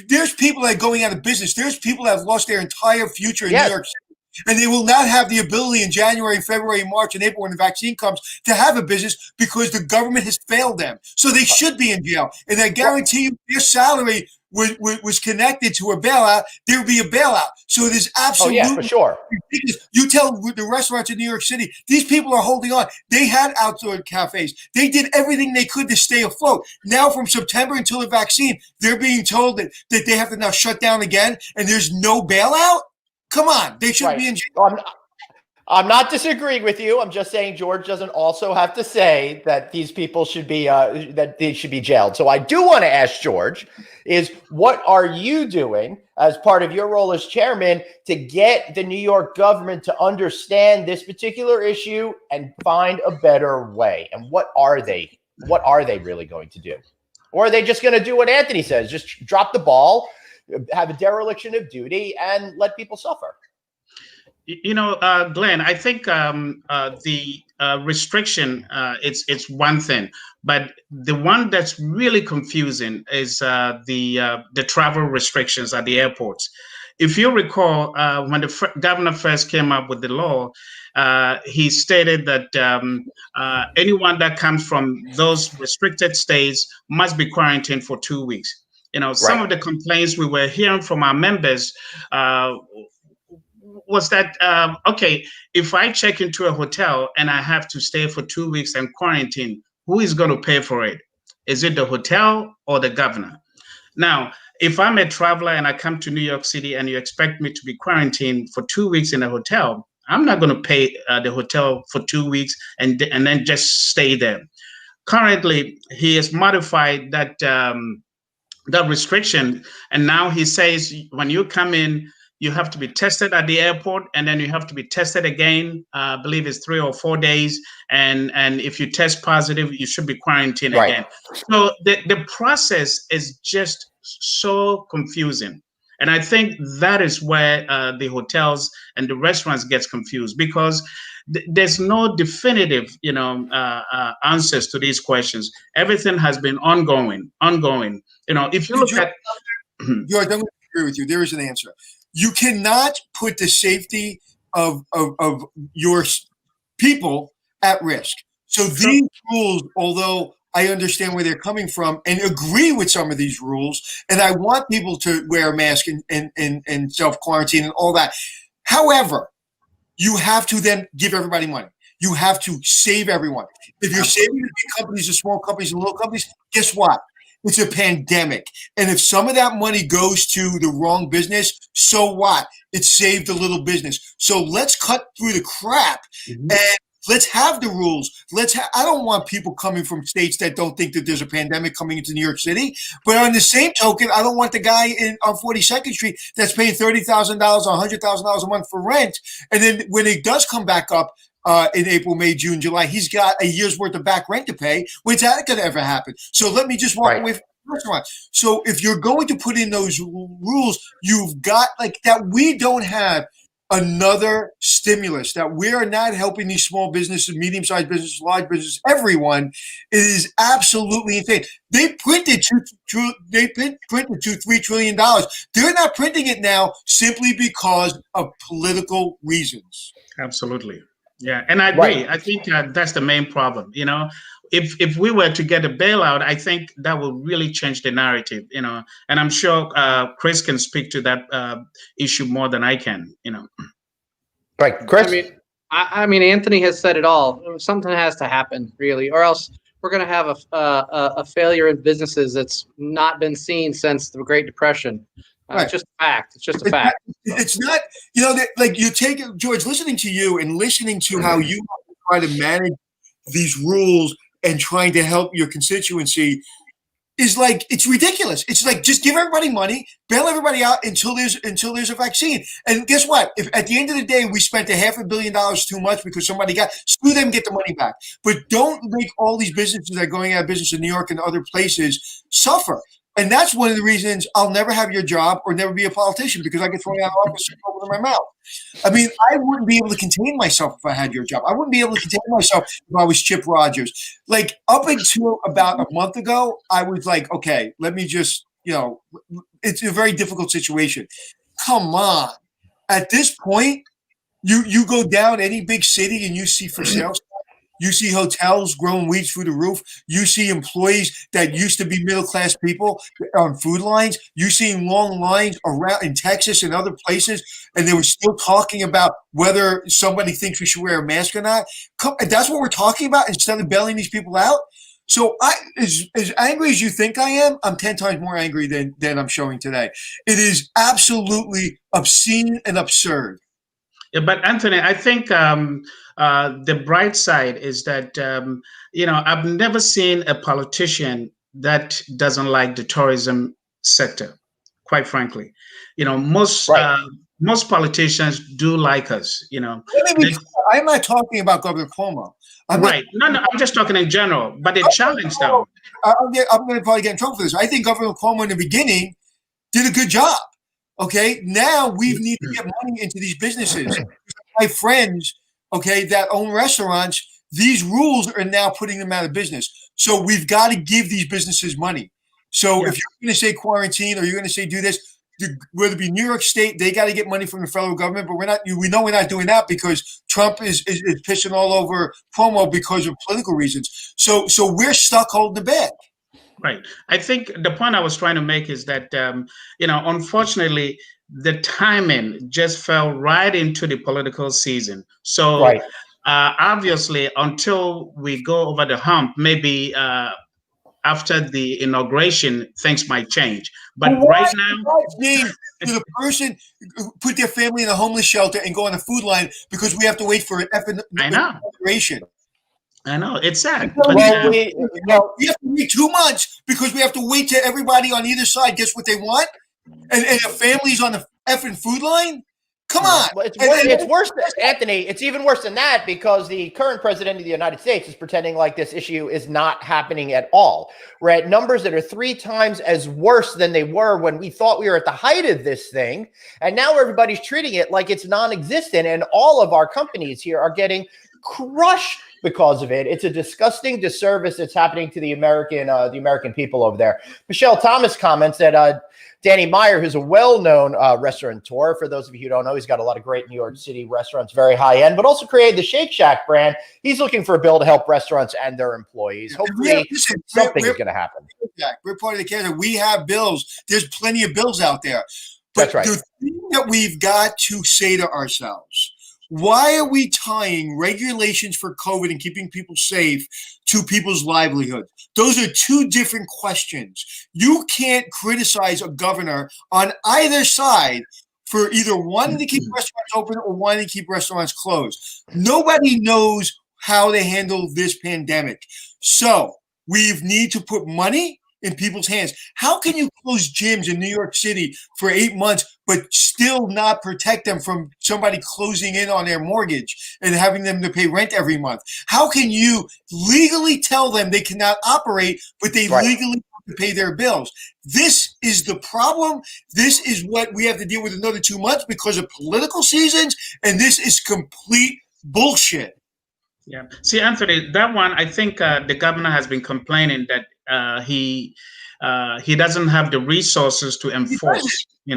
There's people that are going out of business. There's people that have lost their entire future in New York City, and they will not have the ability in January, February, March, and April when the vaccine comes to have a business because the government has failed them. So they should be in jail. And I guarantee you, their salary was connected to a bailout. There would be a bailout. So it is absolutely for sure. ridiculous. You tell the restaurants in New York City, these people are holding on. They had outdoor cafes. They did everything they could to stay afloat. Now from September until the vaccine, they're being told that they have to now shut down again and there's no bailout? Come on. They should be in jail. I'm not disagreeing with you. I'm just saying George doesn't also have to say that these people should be that they should be jailed. So I do want to ask George is what are you doing as part of your role as chairman to get the New York government to understand this particular issue and find a better way? And what are they really going to do? Or are they just going to do what Anthony says, just drop the ball, have a dereliction of duty and let people suffer? Glenn, I think the restriction, it's one thing, but the one that's really confusing is the travel restrictions at the airports. If you recall, when the governor first came up with the law, he stated that anyone that comes from those restricted states must be quarantined for 2 weeks. Some of the complaints we were hearing from our members was that, okay, if I check into a hotel and I have to stay for 2 weeks and quarantine, who is going to pay for it? Is it the hotel or the governor? Now, if I'm a traveler and I come to New York City and you expect me to be quarantined for 2 weeks in a hotel, I'm not going to pay the hotel for 2 weeks and then just stay there. Currently, he has modified that restriction, and now he says when you come in, you have to be tested at the airport, and then you have to be tested again. I believe it's 3 or 4 days, and if you test positive, you should be quarantined again. So the process is just so confusing, and I think that is where the hotels and the restaurants gets confused because there's no definitive, answers to these questions. Everything has been ongoing. If you look at George, I'm going to agree with you. There is an answer. You cannot put the safety of your people at risk. So these rules, although I understand where they're coming from and agree with some of these rules, and I want people to wear a mask and self-quarantine and all that. However, you have to then give everybody money. You have to save everyone. If you're saving the big companies, the small companies, the little companies, guess what? It's a pandemic. And if some of that money goes to the wrong business, so what? It saved a little business. So let's cut through the crap and let's have the rules. I don't want people coming from states that don't think that there's a pandemic coming into New York City. But on the same token, I don't want the guy on 42nd Street that's paying $30,000 or $100,000 a month for rent. And then when it does come back up, in April, May, June, July, he's got a year's worth of back rent to pay. When's that going to ever happen? So let me just walk away from the restaurant. So if you're going to put in those rules, you've got like that. We don't have another stimulus, that we are not helping these small businesses, medium-sized businesses, large businesses, everyone. It is absolutely insane. They printed $3 trillion. They're not printing it now simply because of political reasons. Absolutely. Yeah, and I agree. I think that's the main problem. If we were to get a bailout, I think that will really change the narrative. And I'm sure Chris can speak to that issue more than I can. Right, Chris. I mean, Anthony has said it all. Something has to happen, really, or else we're going to have a failure in businesses that's not been seen since the Great Depression. It's just a fact. It's just a fact. It's not, like you take George, listening to you and listening to how you try to manage these rules and trying to help your constituency is like, it's ridiculous. It's like, just give everybody money, bail everybody out until there's a vaccine. And guess what? If at the end of the day, we spent $500 million too much because somebody screw them, get the money back. But don't make all these businesses that are going out of business in New York and other places suffer. And that's one of the reasons I'll never have your job or never be a politician, because I get thrown out of office over my mouth. I mean, I wouldn't be able to contain myself if I had your job. I wouldn't be able to contain myself if I was Chip Rogers. Like, up until about a month ago, I was like, okay, let me just, it's a very difficult situation. Come on. At this point, you go down any big city and you see for sale. You see hotels growing weeds through the roof. You see employees that used to be middle-class people on food lines. You see long lines around in Texas and other places, and they were still talking about whether somebody thinks we should wear a mask or not. That's what we're talking about instead of bailing these people out. So as angry as you think I am, I'm 10 times more angry than I'm showing today. It is absolutely obscene and absurd. Yeah, but Anthony, I think the bright side is that, I've never seen a politician that doesn't like the tourism sector, quite frankly. Most politicians do like us, I'm not talking about Governor Cuomo. No, I'm just talking in general, but the challenge though. I'm going to probably get in trouble for this. I think Governor Cuomo in the beginning did a good job. Okay, now we need to get money into these businesses. My friends, that own restaurants, these rules are now putting them out of business. So we've got to give these businesses money. So if you're going to say quarantine or you're going to say do this, whether it be New York State, they got to get money from the federal government. But we know we're not doing that because Trump is pissing all over Cuomo because of political reasons. So we're stuck holding the bag. Right. I think the point I was trying to make is that, unfortunately, the timing just fell right into the political season. So obviously, until we go over the hump, maybe after the inauguration, things might change. But right now, the person put their family in a homeless shelter and go on a food line because we have to wait for an inauguration. I know, it's sad. But we have to wait 2 months because we have to wait till everybody on either side gets what they want, and the family's on the effing food line. Come on. Well, it's worse, Anthony. It's even worse than that because the current president of the United States is pretending like this issue is not happening at all. We're at numbers that are 3 times as worse than they were when we thought we were at the height of this thing. And now everybody's treating it like it's non-existent. And all of our companies here are getting crushed because of it. It's a disgusting disservice that's happening to the American people over there. Michelle Thomas comments that Danny Meyer, who's a well-known restaurateur, for those of you who don't know, he's got a lot of great New York City restaurants, very high-end, but also created the Shake Shack brand. He's looking for a bill to help restaurants and their employees. Hopefully something is going to happen. We're part of the Canada. We have bills. There's plenty of bills out there. But that's right. The thing that we've got to say to ourselves, why are we tying regulations for COVID and keeping people safe to people's livelihoods? Those are 2 different questions. You can't criticize a governor on either side for either wanting to keep restaurants open or wanting to keep restaurants closed. Nobody knows how to handle this pandemic. So we need to put money in people's hands. How can you close gyms in New York City for 8 months but still not protect them from somebody closing in on their mortgage and having them to pay rent every month? How can you legally tell them they cannot operate, but they legally have to pay their bills? This is the problem. This is what we have to deal with another 2 months because of political seasons, and this is complete bullshit. Yeah. See, Anthony, that one, I think the governor has been complaining that he doesn't have the resources to enforce. He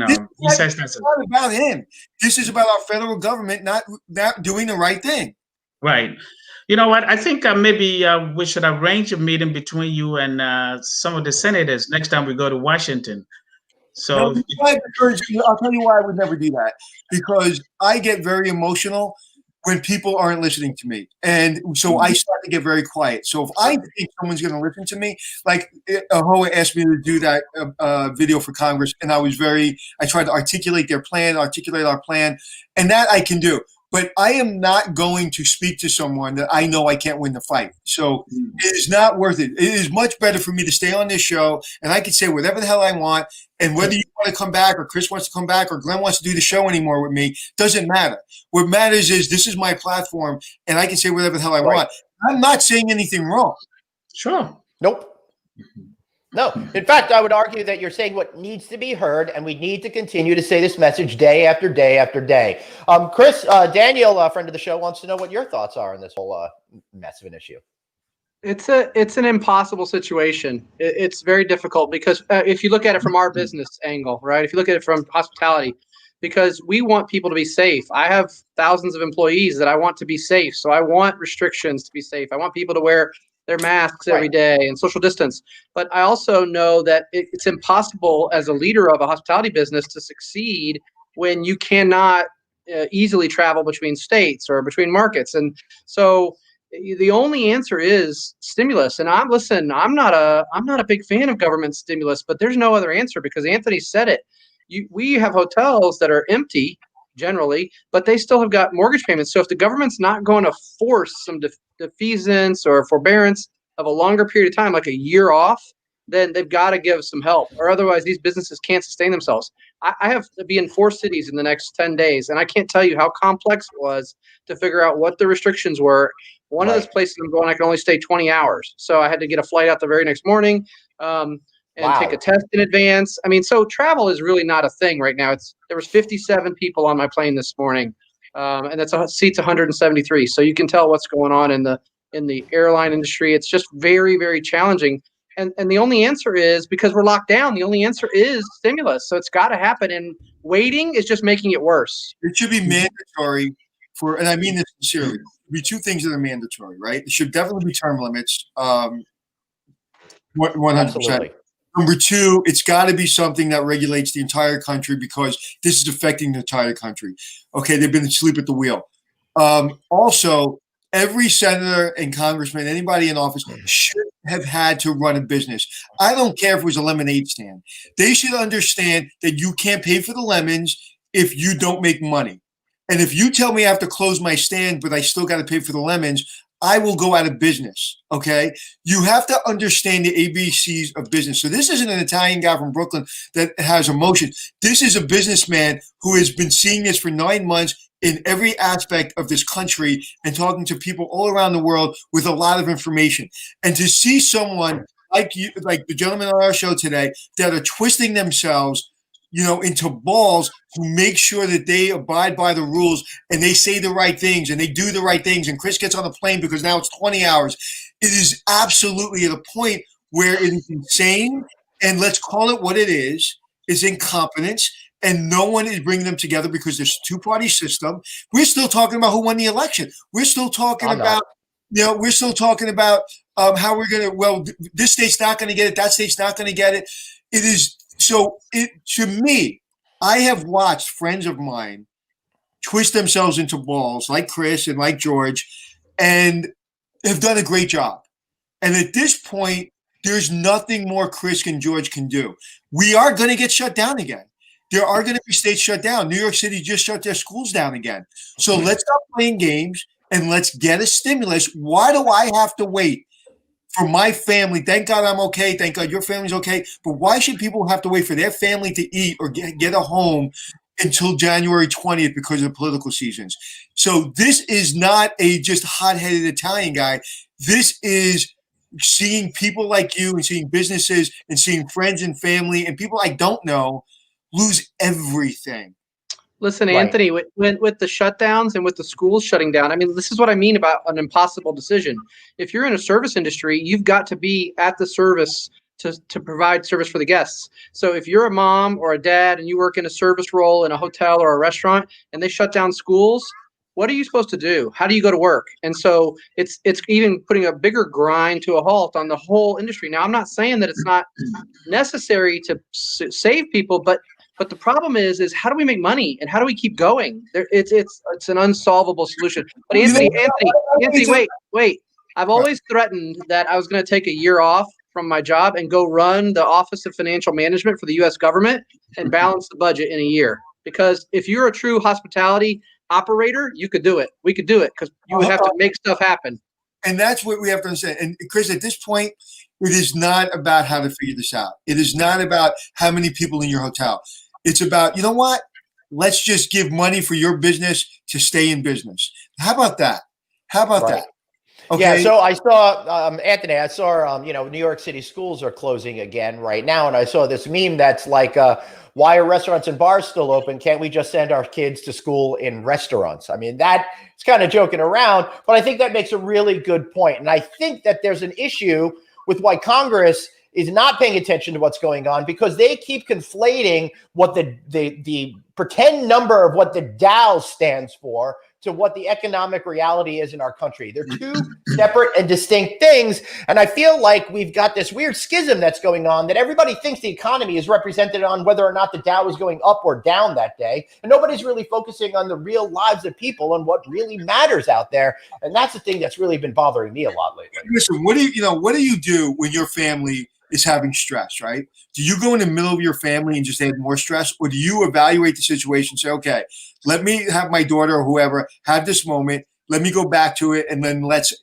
says that's not about him. This is about our federal government not doing the right thing. Right. You know what? I think maybe we should arrange a meeting between you and some of the senators next time we go to Washington. So I'll tell you why I would never do that, because I get very emotional when people aren't listening to me. And so I start to get very quiet. So if I think someone's going to listen to me, like Ahoa asked me to do that video for Congress, and I tried to articulate our plan, and that I can do. But I am not going to speak to someone that I know I can't win the fight. So it is not worth it. It is much better for me to stay on this show, and I can say whatever the hell I want. And whether you want to come back or Chris wants to come back or Glenn wants to do the show anymore with me, doesn't matter. What matters is this is my platform, and I can say whatever the hell I want. I'm not saying anything wrong. Sure. Nope. No. In fact, I would argue that you're saying what needs to be heard, and we need to continue to say this message day after day after day. Chris, Daniel, a friend of the show, wants to know what your thoughts are on this whole mess of an issue. It's an impossible situation. It's very difficult because if you look at it from our business angle, right? If you look at it from hospitality, because we want people to be safe. I have thousands of employees that I want to be safe. So I want restrictions to be safe. I want people to wear their masks every day and social distance. But I also know that it's impossible as a leader of a hospitality business to succeed when you cannot easily travel between states or between markets. And so the only answer is stimulus. And I'm not a big fan of government stimulus, but there's no other answer because Anthony said it. We have hotels that are empty generally, but they still have got mortgage payments. So if the government's not going to force some defeasance or forbearance of a longer period of time, like a year off, then they've got to give some help, or otherwise these businesses can't sustain themselves. I have to be in 4 cities in the next 10 days, and I can't tell you how complex it was to figure out what the restrictions were. One of those places I'm going, I can only stay 20 hours. So I had to get a flight out the very next morning and take a test in advance. I mean, so travel is really not a thing right now. There was 57 people on my plane this morning, and that's seats 173. So you can tell what's going on in the airline industry. It's just very, very challenging. And the only answer is, because we're locked down, the only answer is stimulus. So it's got to happen. And waiting is just making it worse. It should be mandatory and I mean this sincerely, be 2 things that are mandatory, right? It should definitely be term limits, 100%. Absolutely. Number 2, it's got to be something that regulates the entire country because this is affecting the entire country. Okay, they've been asleep at the wheel. Also, every senator and congressman, anybody in office should have had to run a business. I don't care if it was a lemonade stand. They should understand that you can't pay for the lemons if you don't make money. And if you tell me I have to close my stand, but I still got to pay for the lemons, I will go out of business, okay? You have to understand the ABCs of business. So this isn't an Italian guy from Brooklyn that has emotion. This is a businessman who has been seeing this for 9 months in every aspect of this country and talking to people all around the world with a lot of information. And to see someone like you, like the gentleman on our show today, that are twisting themselves, into balls to make sure that they abide by the rules and they say the right things and they do the right things. And Chris gets on the plane because now it's 20 hours. It is absolutely at a point where it is insane. And let's call it what it is incompetence. And no one is bringing them together because there's a 2-party system. We're still talking about who won the election. We're still talking about, how we're going to, this state's not going to get it. That state's not going to get it. It is. So to me, I have watched friends of mine twist themselves into balls like Chris and like George and have done a great job. And at this point, there's nothing more Chris and George can do. We are going to get shut down again. There are going to be states shut down. New York City just shut their schools down again. So let's stop playing games and let's get a stimulus. Why do I have to wait for my family? Thank God I'm okay. Thank God your family's okay. But why should people have to wait for their family to eat or get a home until January 20th because of the political seasons? So this is not a just hot-headed Italian guy. This is seeing people like you and seeing businesses and seeing friends and family and people I don't know lose everything. Listen, Anthony, with the shutdowns and with the schools shutting down, I mean, this is what I mean about an impossible decision. If you're in a service industry, you've got to be at the service to provide service for the guests. So if you're a mom or a dad and you work in a service role in a hotel or a restaurant and they shut down schools, what are you supposed to do? How do you go to work? And so it's even putting a bigger grind to a halt on the whole industry. Now, I'm not saying that it's not necessary to save people, but the problem is how do we make money and how do we keep going? It's an unsolvable solution. But Anthony, wait. I've always threatened that I was going to take a year off from my job and go run the Office of Financial Management for the U.S. government and balance the budget in a year. Because if you're a true hospitality operator, you could do it. We could do it because you would have to make stuff happen. And that's what we have to understand. And Chris, at this point, it is not about how to figure this out. It is not about how many people in your hotel. It's about, you know what? Let's just give money for your business to stay in business. How about that? How about that? Okay. Yeah, so I saw Anthony. I saw New York City schools are closing again right now, and I saw this meme that's like, "Why are restaurants and bars still open? Can't we just send our kids to school in restaurants?" I mean, that it's kind of joking around, but I think that makes a really good point, and I think that there's an issue with why Congress is not paying attention to what's going on, because they keep conflating what the pretend number of what the Dow stands for to what the economic reality is in our country. They're two separate and distinct things. And I feel like we've got this weird schism that's going on, that everybody thinks the economy is represented on whether or not the Dow is going up or down that day. And nobody's really focusing on the real lives of people and what really matters out there. And that's the thing that's really been bothering me a lot lately. Listen, what do you do when your family is having stress, right? Do you go in the middle of your family and just add more stress, or do you evaluate the situation and say, okay, let me have my daughter or whoever have this moment, let me go back to it, and then let's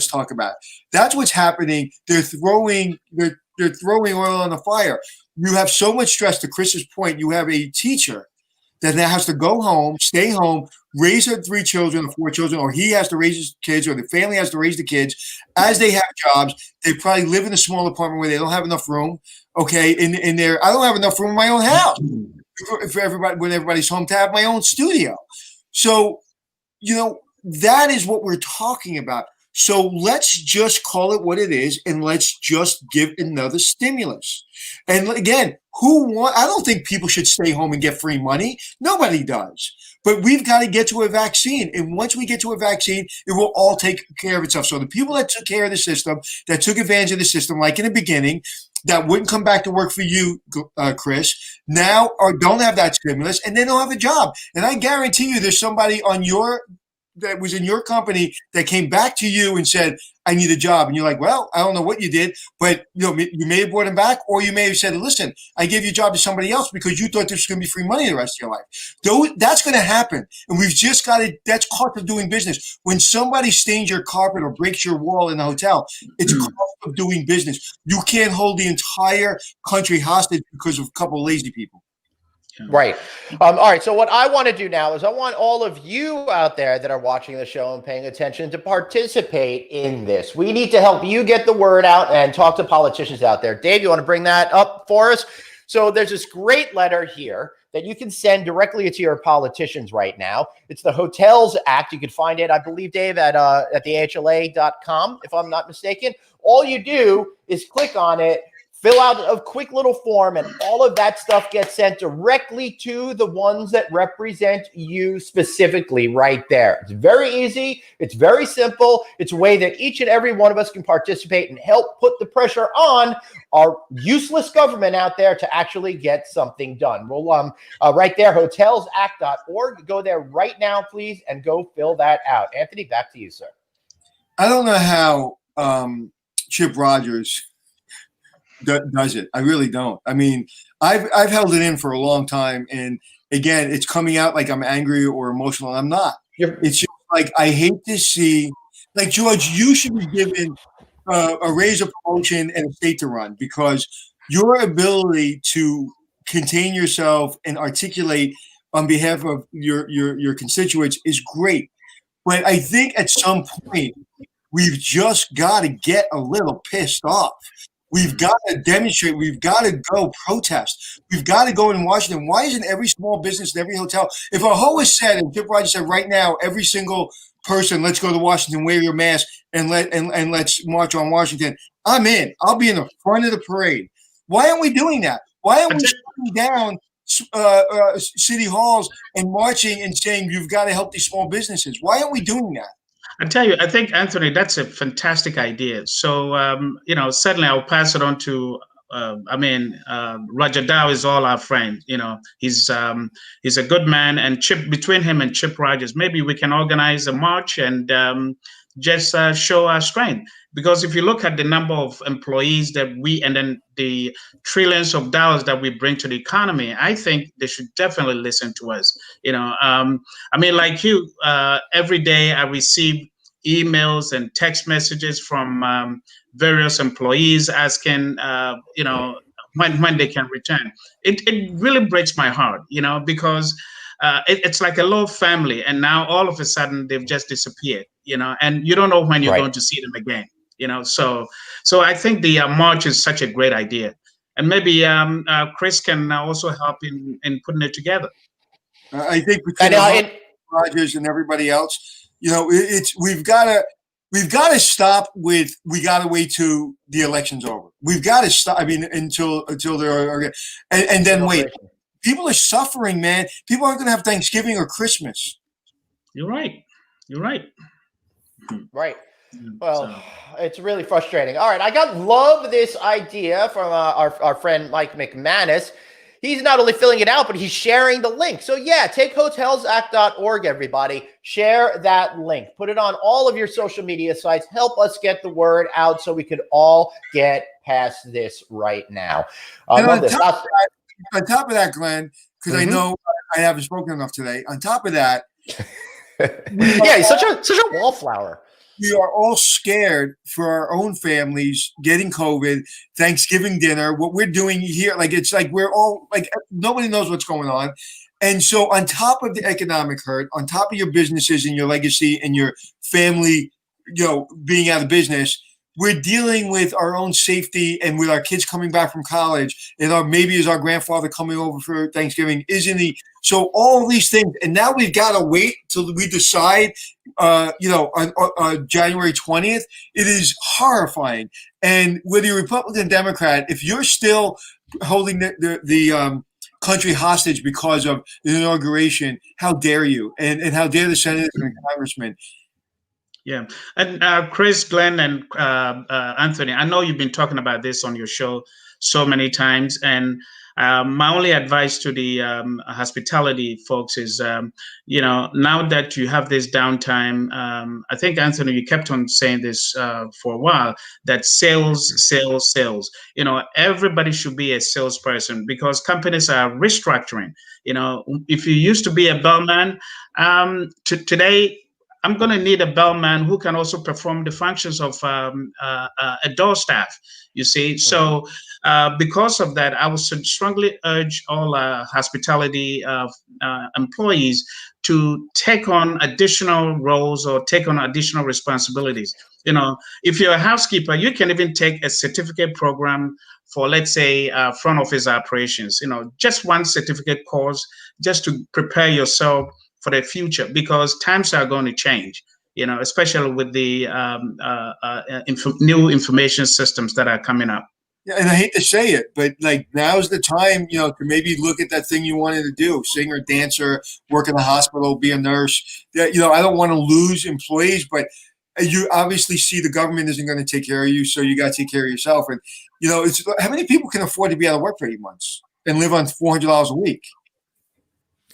talk about it. That's what's happening. They're throwing oil on the fire. You have so much stress. To Chris's point, you have a teacher that now has to go home, stay home, raise her 3 children or 4 children, or he has to raise his kids, or the family has to raise the kids. As they have jobs, they probably live in a small apartment where they don't have enough room. Okay, in there, I don't have enough room in my own house for everybody when everybody's home to have my own studio. So, that is what we're talking about. So let's just call it what it is, and let's just give another stimulus. And again, I don't think people should stay home and get free money. Nobody does. But we've got to get to a vaccine. And once we get to a vaccine, it will all take care of itself. So the people that took care of the system, that took advantage of the system, like in the beginning, that wouldn't come back to work for you, Chris, now don't have that stimulus, and they don't have a job. And I guarantee you there's somebody that was in your company that came back to you and said, I need a job. And you're like, well, I don't know what you did, but you may have brought him back, or you may have said, listen, I gave you a job to somebody else because you thought this was going to be free money the rest of your life. That's going to happen. And we've just got to, that's cost of doing business. When somebody stains your carpet or breaks your wall in a hotel, it's cost of doing business. You can't hold the entire country hostage because of a couple of lazy people. Right. All right. So what I want to do now is I want all of you out there that are watching the show and paying attention to participate in this. We need to help you get the word out and talk to politicians out there. Dave, you want to bring that up for us? So there's this great letter here that you can send directly to your politicians right now. It's the Hotels Act. You can find it, I believe, Dave, at the AHLA.com, if I'm not mistaken. All you do is click on it, fill out a quick little form, and all of that stuff gets sent directly to the ones that represent you specifically right there. It's very easy. It's very simple. It's a way that each and every one of us can participate and help put the pressure on our useless government out there to actually get something done. We'll right there, hotelsact.org. Go there right now, please, and go fill that out. Anthony, back to you, sir. I don't know how Chip Rogers does it. I really don't. I mean, I've held it in for a long time, and again, it's coming out like I'm angry or emotional, and I'm not. Yep. It's just like I hate to see, like, George, you should be given a raise, a promotion, and a state to run, because your ability to contain yourself and articulate on behalf of your constituents is great. But I think at some point we've just got to get a little pissed off. We've got to demonstrate. We've got to go protest. We've got to go in Washington. Why isn't every small business and every hotel, if a hoe is said, and Chip Rogers said right now, every single person, let's go to Washington, wear your mask, and let's march on Washington, I'm in. I'll be in the front of the parade. Why aren't we doing that? Why aren't we shutting down city halls and marching and saying you've got to help these small businesses? Why aren't we doing that? I tell you, I think, Anthony, that's a fantastic idea. So, certainly I'll pass it on to, Roger Dow is all our friend. He's a good man, and between him and Chip Rogers, maybe we can organize a march and just show our strength. Because if you look at the number of employees and then the trillions of dollars that we bring to the economy, I think they should definitely listen to us. Like you, every day I receive emails and text messages from various employees asking, when they can return. It really breaks my heart, because it's like a little family, and now all of a sudden they've just disappeared, and you don't know when you're going to see them again, So I think the march is such a great idea, and maybe Chris can also help in putting it together. I think between Rogers and everybody else, we've got to stop with we got to wait till the election's over. We've got to stop. I mean, until they're and then wait. People are suffering, man. People aren't going to have Thanksgiving or Christmas. You're right. Right. Well, it's really frustrating. All right, I love this idea from our friend Mike McManus. He's not only filling it out, but he's sharing the link. So yeah, take hotelsact.org, everybody. Share that link. Put it on all of your social media sites. Help us get the word out so we could all get past this right now. On top of that, Glenn, because I know I haven't spoken enough today. On top of that, yeah, he's such a wallflower. We are all scared for our own families getting COVID, Thanksgiving dinner, what we're doing here. It's like we're all nobody knows what's going on. And so on top of the economic hurt, on top of your businesses and your legacy and your family, being out of business, we're dealing with our own safety and with our kids coming back from college, and maybe is our grandfather coming over for Thanksgiving, so all these things, and now we've got to wait till we decide, on January 20th. It is horrifying. And whether you're Republican, Democrat, if you're still holding the country hostage because of the inauguration, how dare you? And how dare the senators and the congressmen? Yeah. And Chris, Glenn, and Anthony, I know you've been talking about this on your show so many times. And my only advice to the hospitality folks is, now that you have this downtime, I think, Anthony, you kept on saying this for a while, that sales. Everybody should be a salesperson because companies are restructuring. If you used to be a bellman, today, I'm going to need a bellman who can also perform the functions of a door staff, you see. So because of that, I would strongly urge all hospitality employees to take on additional roles or take on additional responsibilities. If you're a housekeeper, you can even take a certificate program for, let's say, front office operations, just one certificate course just to prepare yourself for the future, because times are going to change, especially with the new information systems that are coming up. Yeah, and I hate to say it, but now's the time, to maybe look at that thing you wanted to do, singer, dancer, work in the hospital, be a nurse. I don't want to lose employees, but you obviously see the government isn't going to take care of you, so you got to take care of yourself. And it's how many people can afford to be out of work for 8 months and live on $400 a week?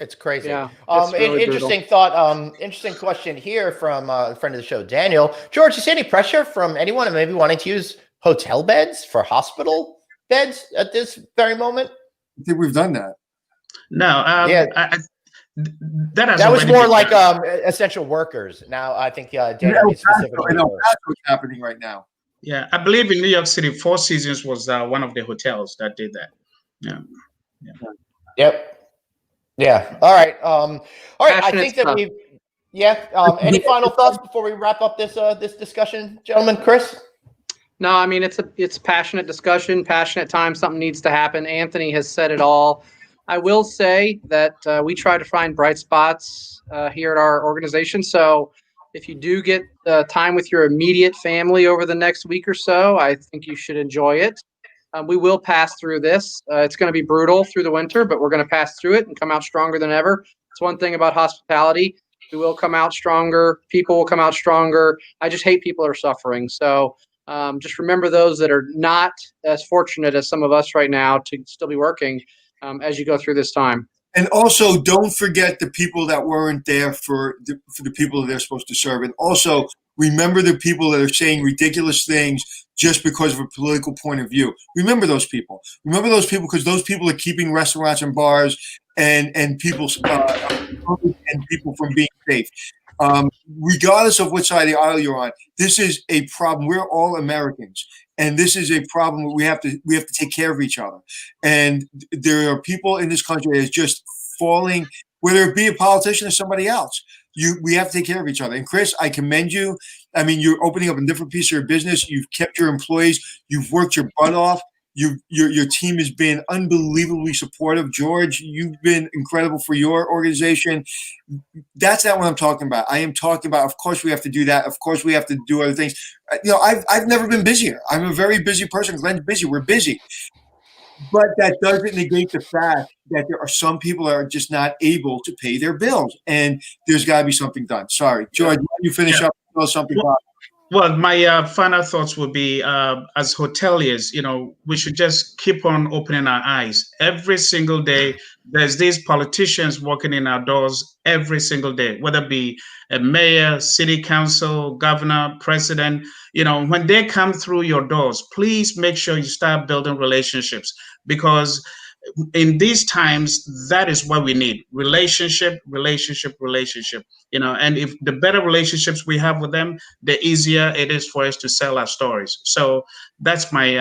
It's crazy. Yeah, really interesting thought. Interesting question here from a friend of the show, Daniel. George, you see any pressure from anyone maybe wanting to use hotel beds for hospital beds at this very moment? I think we've done that. No. That was more like essential workers. Now I think Daniel is specifically. That's what's happening right now. Yeah, I believe in New York City, Four Seasons was one of the hotels that did that. Yeah. Yep. Yeah. All right. I think that we've. Yeah. Any final thoughts before we wrap up this discussion, gentlemen? Chris? No, I mean it's passionate discussion, passionate time. Something needs to happen. Anthony has said it all. I will say that we try to find bright spots here at our organization. So if you do get time with your immediate family over the next week or so, I think you should enjoy it. We will pass through this. It's going to be brutal through the winter, but we're going to pass through it and come out stronger than ever. It's one thing about hospitality. We will come out stronger. People will come out stronger. I just hate people are suffering. So just remember those that are not as fortunate as some of us right now to still be working as you go through this time. And also, don't forget the people that weren't there for the people that they're supposed to serve. And also, remember the people that are saying ridiculous things just because of a political point of view. Remember those people. Remember those people, because those people are keeping restaurants and bars and people and people from being safe. Regardless of which side of the aisle you're on, this is a problem. We're all Americans, and this is a problem. We have to take care of each other. And there are people in this country that is just falling. whether it be a politician or somebody else. We have to take care of each other. And Chris, I commend you. I mean, you're opening up a different piece of your business. You've kept your employees. You've worked your butt off. Your team has been unbelievably supportive. George, you've been incredible for your organization. That's not what I'm talking about. I am talking about, of course, we have to do that. Of course, we have to do other things. I've never been busier. I'm a very busy person. Glenn's busy. We're busy. But that doesn't negate the fact that there are some people that are just not able to pay their bills, and there's got to be something done. Sorry, George, why don't you finish up and tell us something about it? Well, my final thoughts would be, as hoteliers, we should just keep on opening our eyes. Every single day, there's these politicians walking in our doors every single day, whether it be a mayor, city council, governor, president. When they come through your doors, please make sure you start building relationships, because in these times, that is what we need. Relationship. And if the better relationships we have with them, the easier it is for us to sell our stories. So that's my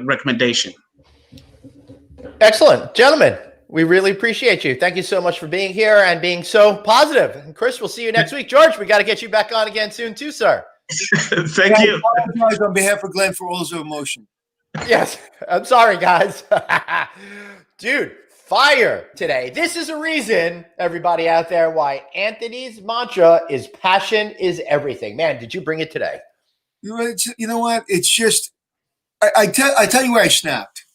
recommendation. Excellent. Gentlemen, we really appreciate you. Thank you so much for being here and being so positive. And Chris, we'll see you next week. George, we got to get you back on again soon too, sir. Thank you. I apologize on behalf of Glenn for all his emotion. Yes, I'm sorry, guys. Dude, fire today. This is a reason, everybody out there, why Anthony's mantra is passion is everything. Man, did you bring it today? You know what? It's just, I tell you where I snapped.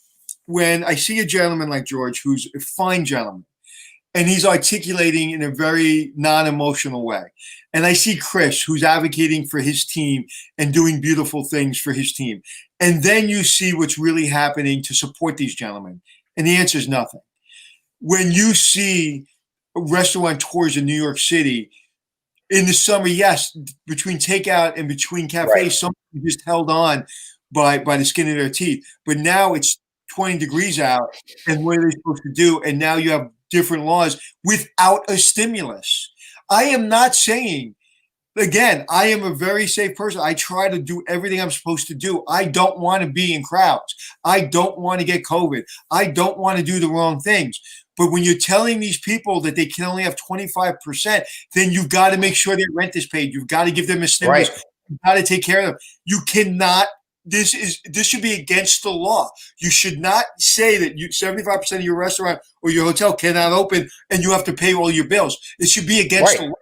When I see a gentleman like George, who's a fine gentleman, and he's articulating in a very non-emotional way. And I see Chris, who's advocating for his team and doing beautiful things for his team. And then you see what's really happening to support these gentlemen. And the answer is nothing. When you see restaurateurs in New York City in the summer, yes, between takeout and between cafes, right, some just held on by the skin of their teeth. But now it's 20 degrees out, and what are they supposed to do? And now you have different laws without a stimulus. I am not saying, again, I am a very safe person. I try to do everything I'm supposed to do. I don't want to be in crowds. I don't want to get COVID. I don't want to do the wrong things. But when you're telling these people that they can only have 25%, then you've got to make sure their rent is paid. You've got to give them a stimulus. Right. You've got to take care of them. You cannot. This should be against the law. You should not say that 75% of your restaurant or your hotel cannot open and you have to pay all your bills. It should be against the law.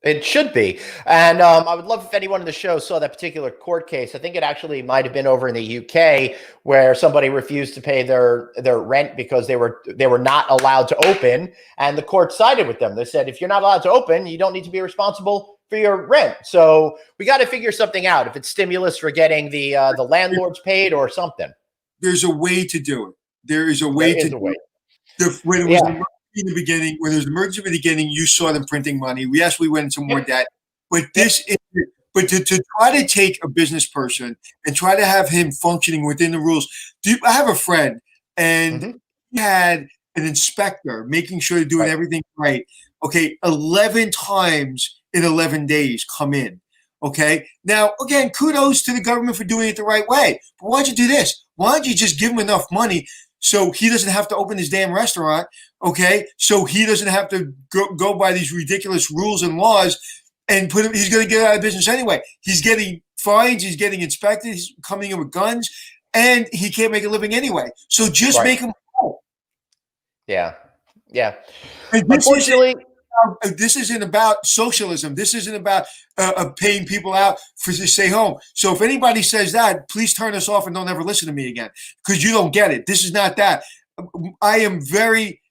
It should be. And I would love if anyone in the show saw that particular court case. I think it actually might have been over in the UK where somebody refused to pay their rent because they were not allowed to open, and the court sided with them. They said, if you're not allowed to open, you don't need to be responsible for your rent. So we got to figure something out, if it's stimulus for getting the landlords paid or something. There's a way to do it. There is a way to do it. When it was in the beginning, when there was an emergency in the beginning, you saw them printing money. Yes, we went into more debt. But to try to take a business person and try to have him functioning within the rules. I have a friend, and he had an inspector making sure they're doing everything right. Okay, 11 times in 11 days come in. Okay, now again, kudos to the government for doing it the right way. But why don't you do this? Why don't you just give him enough money so he doesn't have to open his damn restaurant? Okay, so he doesn't have to go by these ridiculous rules and laws and he's going to get out of business anyway. He's getting fines, he's getting inspected, he's coming in with guns, and he can't make a living anyway. So just make him whole. Yeah. Unfortunately, this isn't about socialism. This isn't about paying people out to stay home. So if anybody says that, please turn us off and don't ever listen to me again, because you don't get it. This is not that. I am very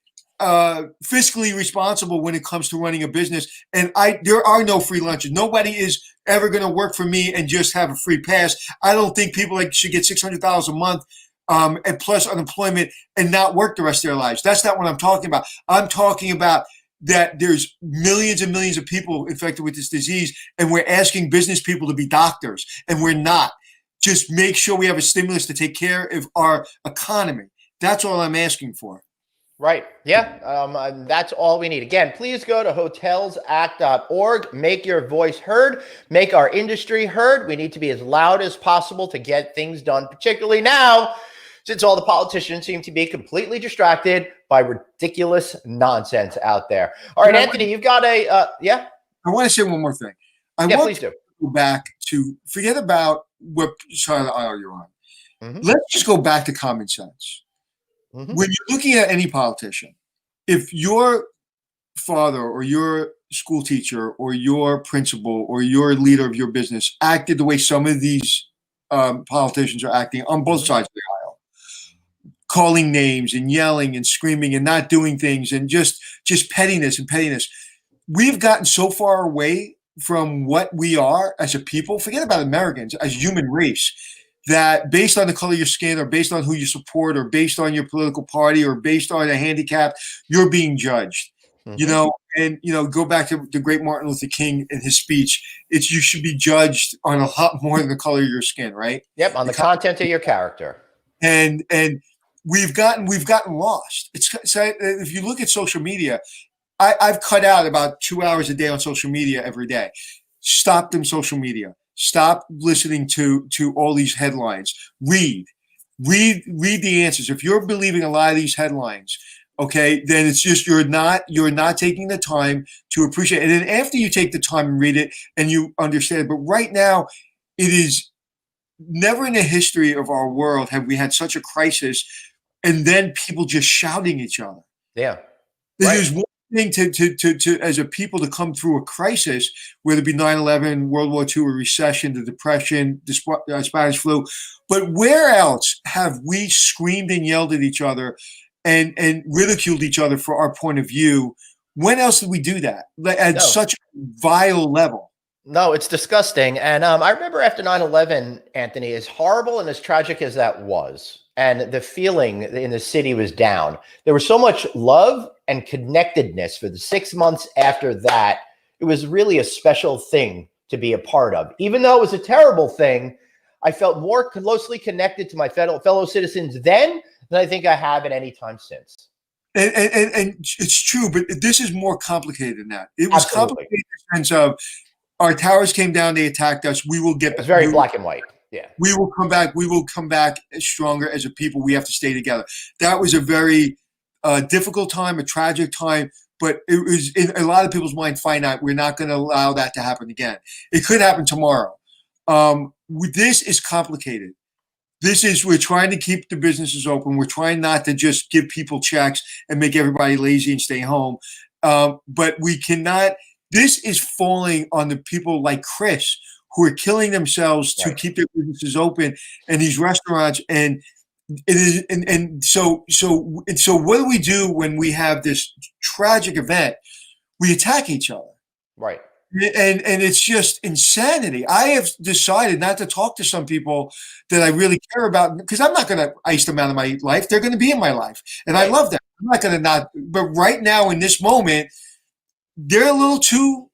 fiscally responsible when it comes to running a business, and there are no free lunches. Nobody is ever going to work for me and just have a free pass. I don't think people should get $600 a month and plus unemployment and not work the rest of their lives. That's not what I'm talking about. I'm talking about that there's millions and millions of people infected with this disease, and we're asking business people to be doctors, and we're not. Just make sure we have a stimulus to take care of our economy. That's all I'm asking for. Right. Yeah. That's all we need. Again, please go to hotelsact.org. Make your voice heard. Make our industry heard. We need to be as loud as possible to get things done, particularly now. since all the politicians seem to be completely distracted by ridiculous nonsense out there. All right, Anthony, you've got a, yeah? I want to say one more thing. Please do. Go back to forget about what side of the aisle you're on. Let's just go back to common sense. When you're looking at any politician, if your father or your school teacher or your principal or your leader of your business acted the way some of these politicians are acting on both sides of the aisle, calling names and yelling and screaming and not doing things and just pettiness and pettiness, we've gotten so far away from what we are as a people, forget about Americans, as human race, that based on the color of your skin or based on who you support or based on your political party or based on a handicap, you're being judged. You know, and, you know, go back to the great Martin Luther King in his speech. It's you should be judged on a lot more than the color of your skin, right? Yep, on the content of your character. And we've gotten lost. So if you look at social media, I've cut out about 2 hours a day on social media every day. Stop them social media. Stop listening to all these headlines. Read the answers. If you're believing a lot of these headlines, okay, then it's just you're not taking the time to appreciate it. And then after you take the time and read it and you understand it, but right now it is never in the history of our world have we had such a crisis and then people just shouting at each other. Yeah. There's one thing to as a people to come through a crisis, whether it be 9/11, World War II, a recession, the Depression, the Spanish flu, but where else have we screamed and yelled at each other and ridiculed each other for our point of view? When else did we do that at such a vile level? No, it's disgusting. And I remember after 9/11, Anthony, as horrible and as tragic as that was, and the feeling in the city was down, there was so much love and connectedness for the 6 months after that. It was really a special thing to be a part of. Even though it was a terrible thing, I felt more closely connected to my fellow citizens then than I think I have at any time since. And it's true, but this is more complicated than that. It was complicated in the sense of our towers came down, they attacked us. We will get back. It's very black and white. Yeah. We will come back. We will come back stronger as a people. We have to stay together. That was a very difficult time, a tragic time, but it was in a lot of people's mind finite. We're not going to allow that to happen again. It could happen tomorrow. This is complicated. We're trying to keep the businesses open. We're trying not to just give people checks and make everybody lazy and stay home. But we cannot, this is falling on the people like Chris who are killing themselves to keep their businesses open and these restaurants. And it is, and so what do we do when we have this tragic event? We attack each other. Right. And it's just insanity. I have decided not to talk to some people that I really care about because I'm not going to ice them out of my life. They're going to be in my life. And I love them. I'm not going to not. But right now in this moment, they're a little too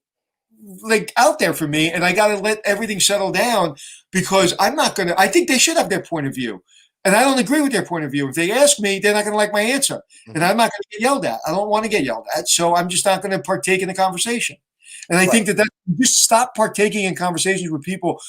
out there for me. And I got to let everything settle down because I'm not going to. I think they should have their point of view. And I don't agree with their point of view. If they ask me, they're not going to like my answer. And I'm not going to get yelled at. I don't want to get yelled at. So I'm just not going to partake in the conversation. And I think that just stop partaking in conversations with people.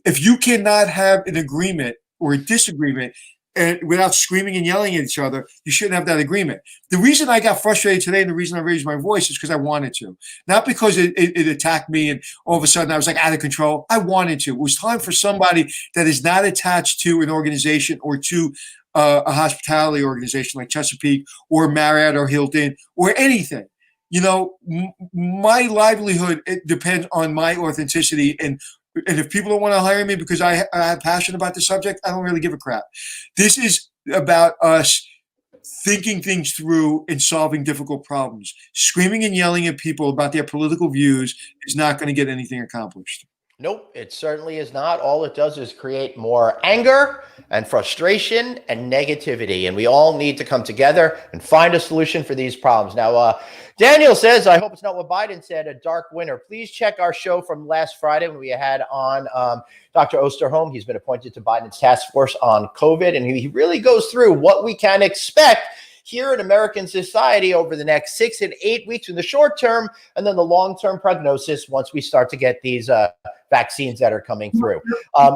If you cannot have an agreement or a disagreement and without screaming and yelling at each other, you shouldn't have that agreement. The reason I got frustrated today and the reason I raised my voice is because I wanted to. Not because it attacked me and all of a sudden I was out of control. I wanted to. It was time for somebody that is not attached to an organization or to a hospitality organization like Chesapeake or Marriott or Hilton or anything. You know, my livelihood, it depends on my authenticity. And if people don't want to hire me because I have passion about the subject, I don't really give a crap. This is about us thinking things through and solving difficult problems. Screaming and yelling at people about their political views is not going to get anything accomplished. Nope, it certainly is not. All it does is create more anger and frustration and negativity. And we all need to come together and find a solution for these problems. Now, Daniel says, I hope it's not what Biden said, a dark winter. Please check our show from last Friday when we had on Dr. Osterholm. He's been appointed to Biden's task force on COVID. And he really goes through what we can expect here in American society over the next 6 and 8 weeks in the short term, and then the long-term prognosis once we start to get these vaccines that are coming through.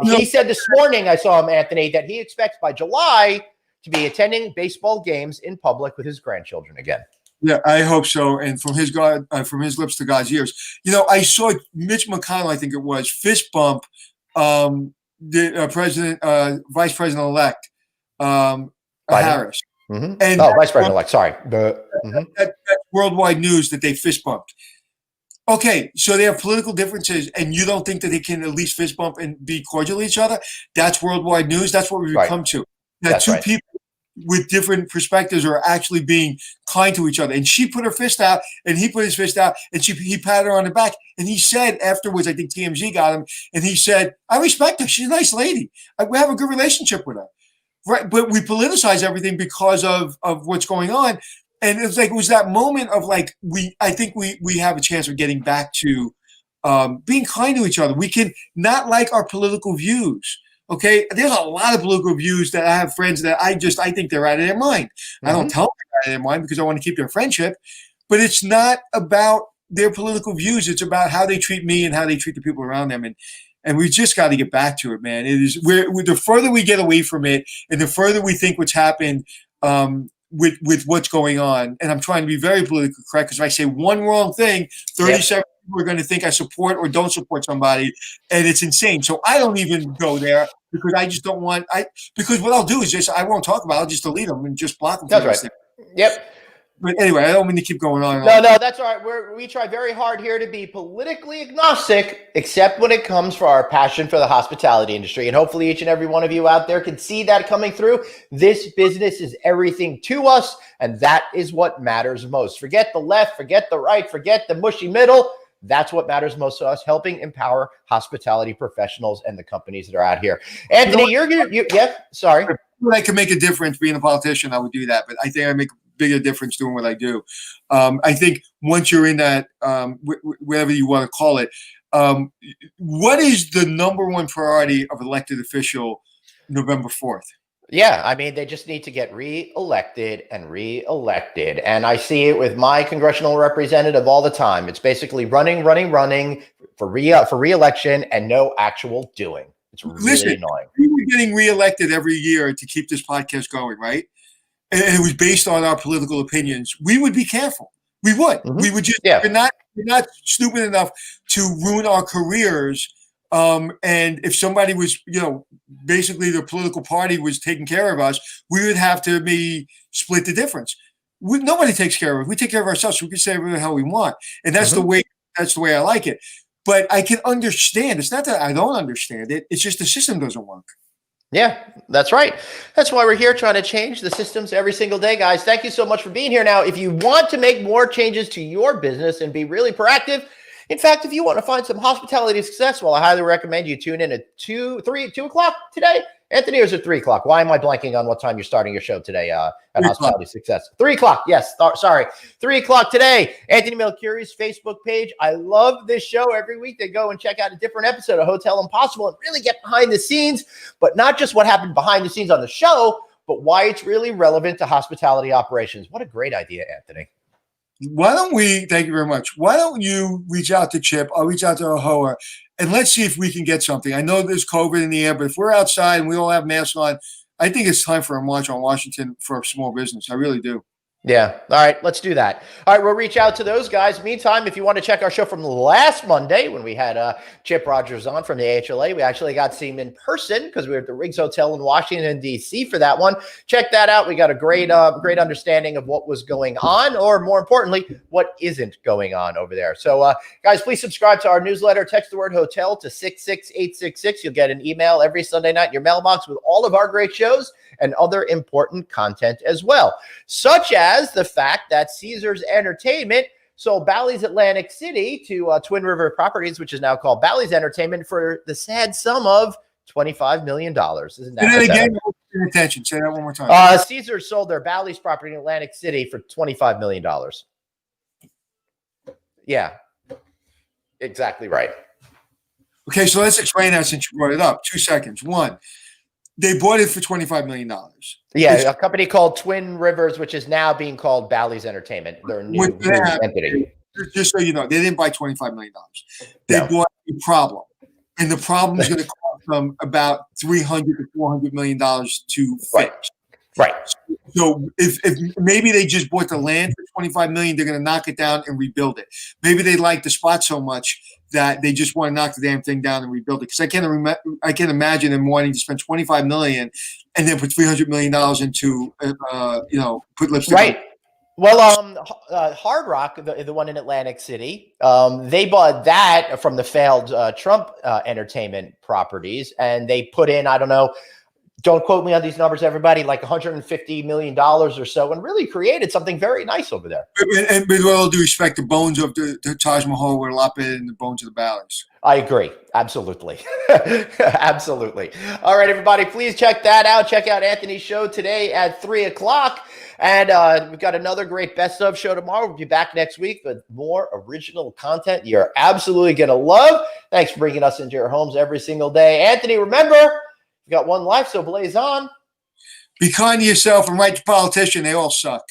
He said this morning, I saw him, Anthony, that he expects by July to be attending baseball games in public with his grandchildren again. Yeah, I hope so. And from his lips to God's ears. I saw Mitch McConnell, I think it was, fist bump the vice president elect Harris. Mm-hmm. And vice president elect. Sorry, that's worldwide news that they fist bumped. Okay, so they have political differences, and you don't think that they can at least fist bump and be cordial to each other? That's worldwide news. That's what we've come to. That two people with different perspectives are actually being kind to each other. And she put her fist out, and he put his fist out, and he patted her on the back. And he said afterwards, I think TMZ got him, and he said, "I respect her. She's a nice lady. We have a good relationship with her." Right, but we politicize everything because of what's going on. And it was that moment of I think we have a chance of getting back to being kind to each other. We can not like our political views. Okay, there's a lot of political views that I have friends that I think they're out of their mind. I don't tell them they're out of their mind because I want to keep their friendship. But it's not about their political views. It's about how they treat me and how they treat the people around them. And we just got to get back to it, man. It is the further we get away from it, and the further we think what's happened with what's going on. And I'm trying to be very politically correct because if I say one wrong thing, 37 people are going to think I support or don't support somebody, and it's insane. So I don't even go there because I just don't want. Because what I'll do is I won't talk about it. I'll just delete them and just block them. That's right. Yep. But anyway, I don't mean to keep going on. No, that's all right. We try very hard here to be politically agnostic, except when it comes for our passion for the hospitality industry. And hopefully each and every one of you out there can see that coming through. This business is everything to us, and that is what matters most. Forget the left, forget the right, forget the mushy middle. That's what matters most to us, helping empower hospitality professionals and the companies that are out here. Anthony, sorry. If I could make a difference being a politician, I would do that. But I think I make bigger difference doing what I do. I think once you're in that, whatever you want to call it, what is the number one priority of elected official November 4th? Yeah, I mean, they just need to get reelected and reelected. And I see it with my congressional representative all the time. It's basically running for reelection and no actual doing. It's really annoying. We were getting reelected every year to keep this podcast going, right? And it was based on our political opinions. We would be careful. We would. Mm-hmm. We would just. Yeah. We're not stupid enough to ruin our careers. And if somebody was, basically the political party was taking care of us, we would have to split the difference. Nobody takes care of us. We take care of ourselves. So we can say whatever the hell we want, and that's the way. That's the way I like it. But I can understand. It's not that I don't understand it. It's just the system doesn't work. Yeah, that's right. That's why we're here trying to change the systems every single day, guys. Thank you so much for being here. Now, if you want to make more changes to your business and be really proactive, in fact, if you want to find some hospitality success, well, I highly recommend you tune in at 2 o'clock today. Anthony, or is it 3 o'clock? Why am I blanking on what time you're starting your show today at Hospitality Success? 3 o'clock. Yes. Sorry. 3 o'clock today. Anthony Melchiori's Facebook page. I love this show. Every week they go and check out a different episode of Hotel Impossible and really get behind the scenes, but not just what happened behind the scenes on the show, but why it's really relevant to hospitality operations. What a great idea, Anthony. Thank you very much. Why don't you reach out to Chip? I'll reach out to Ahoa, and let's see if we can get something. I know there's COVID in the air, but if we're outside and we all have masks on, I think it's time for a march on Washington for a small business. I really do. Yeah. All right. Let's do that. All right. We'll reach out to those guys. Meantime, if you want to check our show from last Monday when we had Chip Rogers on from the AHLA, we actually got to see him in person because we were at the Riggs Hotel in Washington, D.C. for that one. Check that out. We got a great understanding of what was going on, or more importantly, what isn't going on over there. So, guys, please subscribe to our newsletter. Text the word hotel to 66866. You'll get an email every Sunday night in your mailbox with all of our great shows and other important content as well, such as the fact that Caesars Entertainment sold Bally's Atlantic City to Twin River Properties, which is now called Bally's Entertainment, for the sad sum of $25 million. Isn't that again? Attention. Say that one more time. Caesars sold their Bally's property in Atlantic City for $25 million. Yeah, exactly right. Okay, so let's explain that since you brought it up. 2 seconds. One, they bought it for $25 million. Yeah, a company called Twin Rivers, which is now being called Bally's Entertainment. Their new entity. Just so you know, they didn't buy $25 million. They bought a problem. And the problem is going to cost them about $300 to $400 million to fix. Right. So if maybe they just bought the land for $25 million, they're going to knock it down and rebuild it. Maybe they like the spot so much that they just want to knock the damn thing down and rebuild it. Because I can't imagine them wanting to spend $25 million and then put $300 million into put lipstick. Right. Well, Hard Rock, the one in Atlantic City, they bought that from the failed Trump entertainment properties, and they put in, I don't know, don't quote me on these numbers, everybody, like $150 million or so, and really created something very nice over there. And with all due respect, the bones of the Taj Mahal were a lot better than the bones of the Ballards. I agree. Absolutely. Absolutely. All right, everybody, please check that out. Check out Anthony's show today at 3 o'clock. And we've got another great best of show tomorrow. We'll be back next week with more original content you're absolutely going to love. Thanks for bringing us into your homes every single day. Anthony, remember, you got one life, so blaze on. Be kind to yourself and write to politicians. They all suck.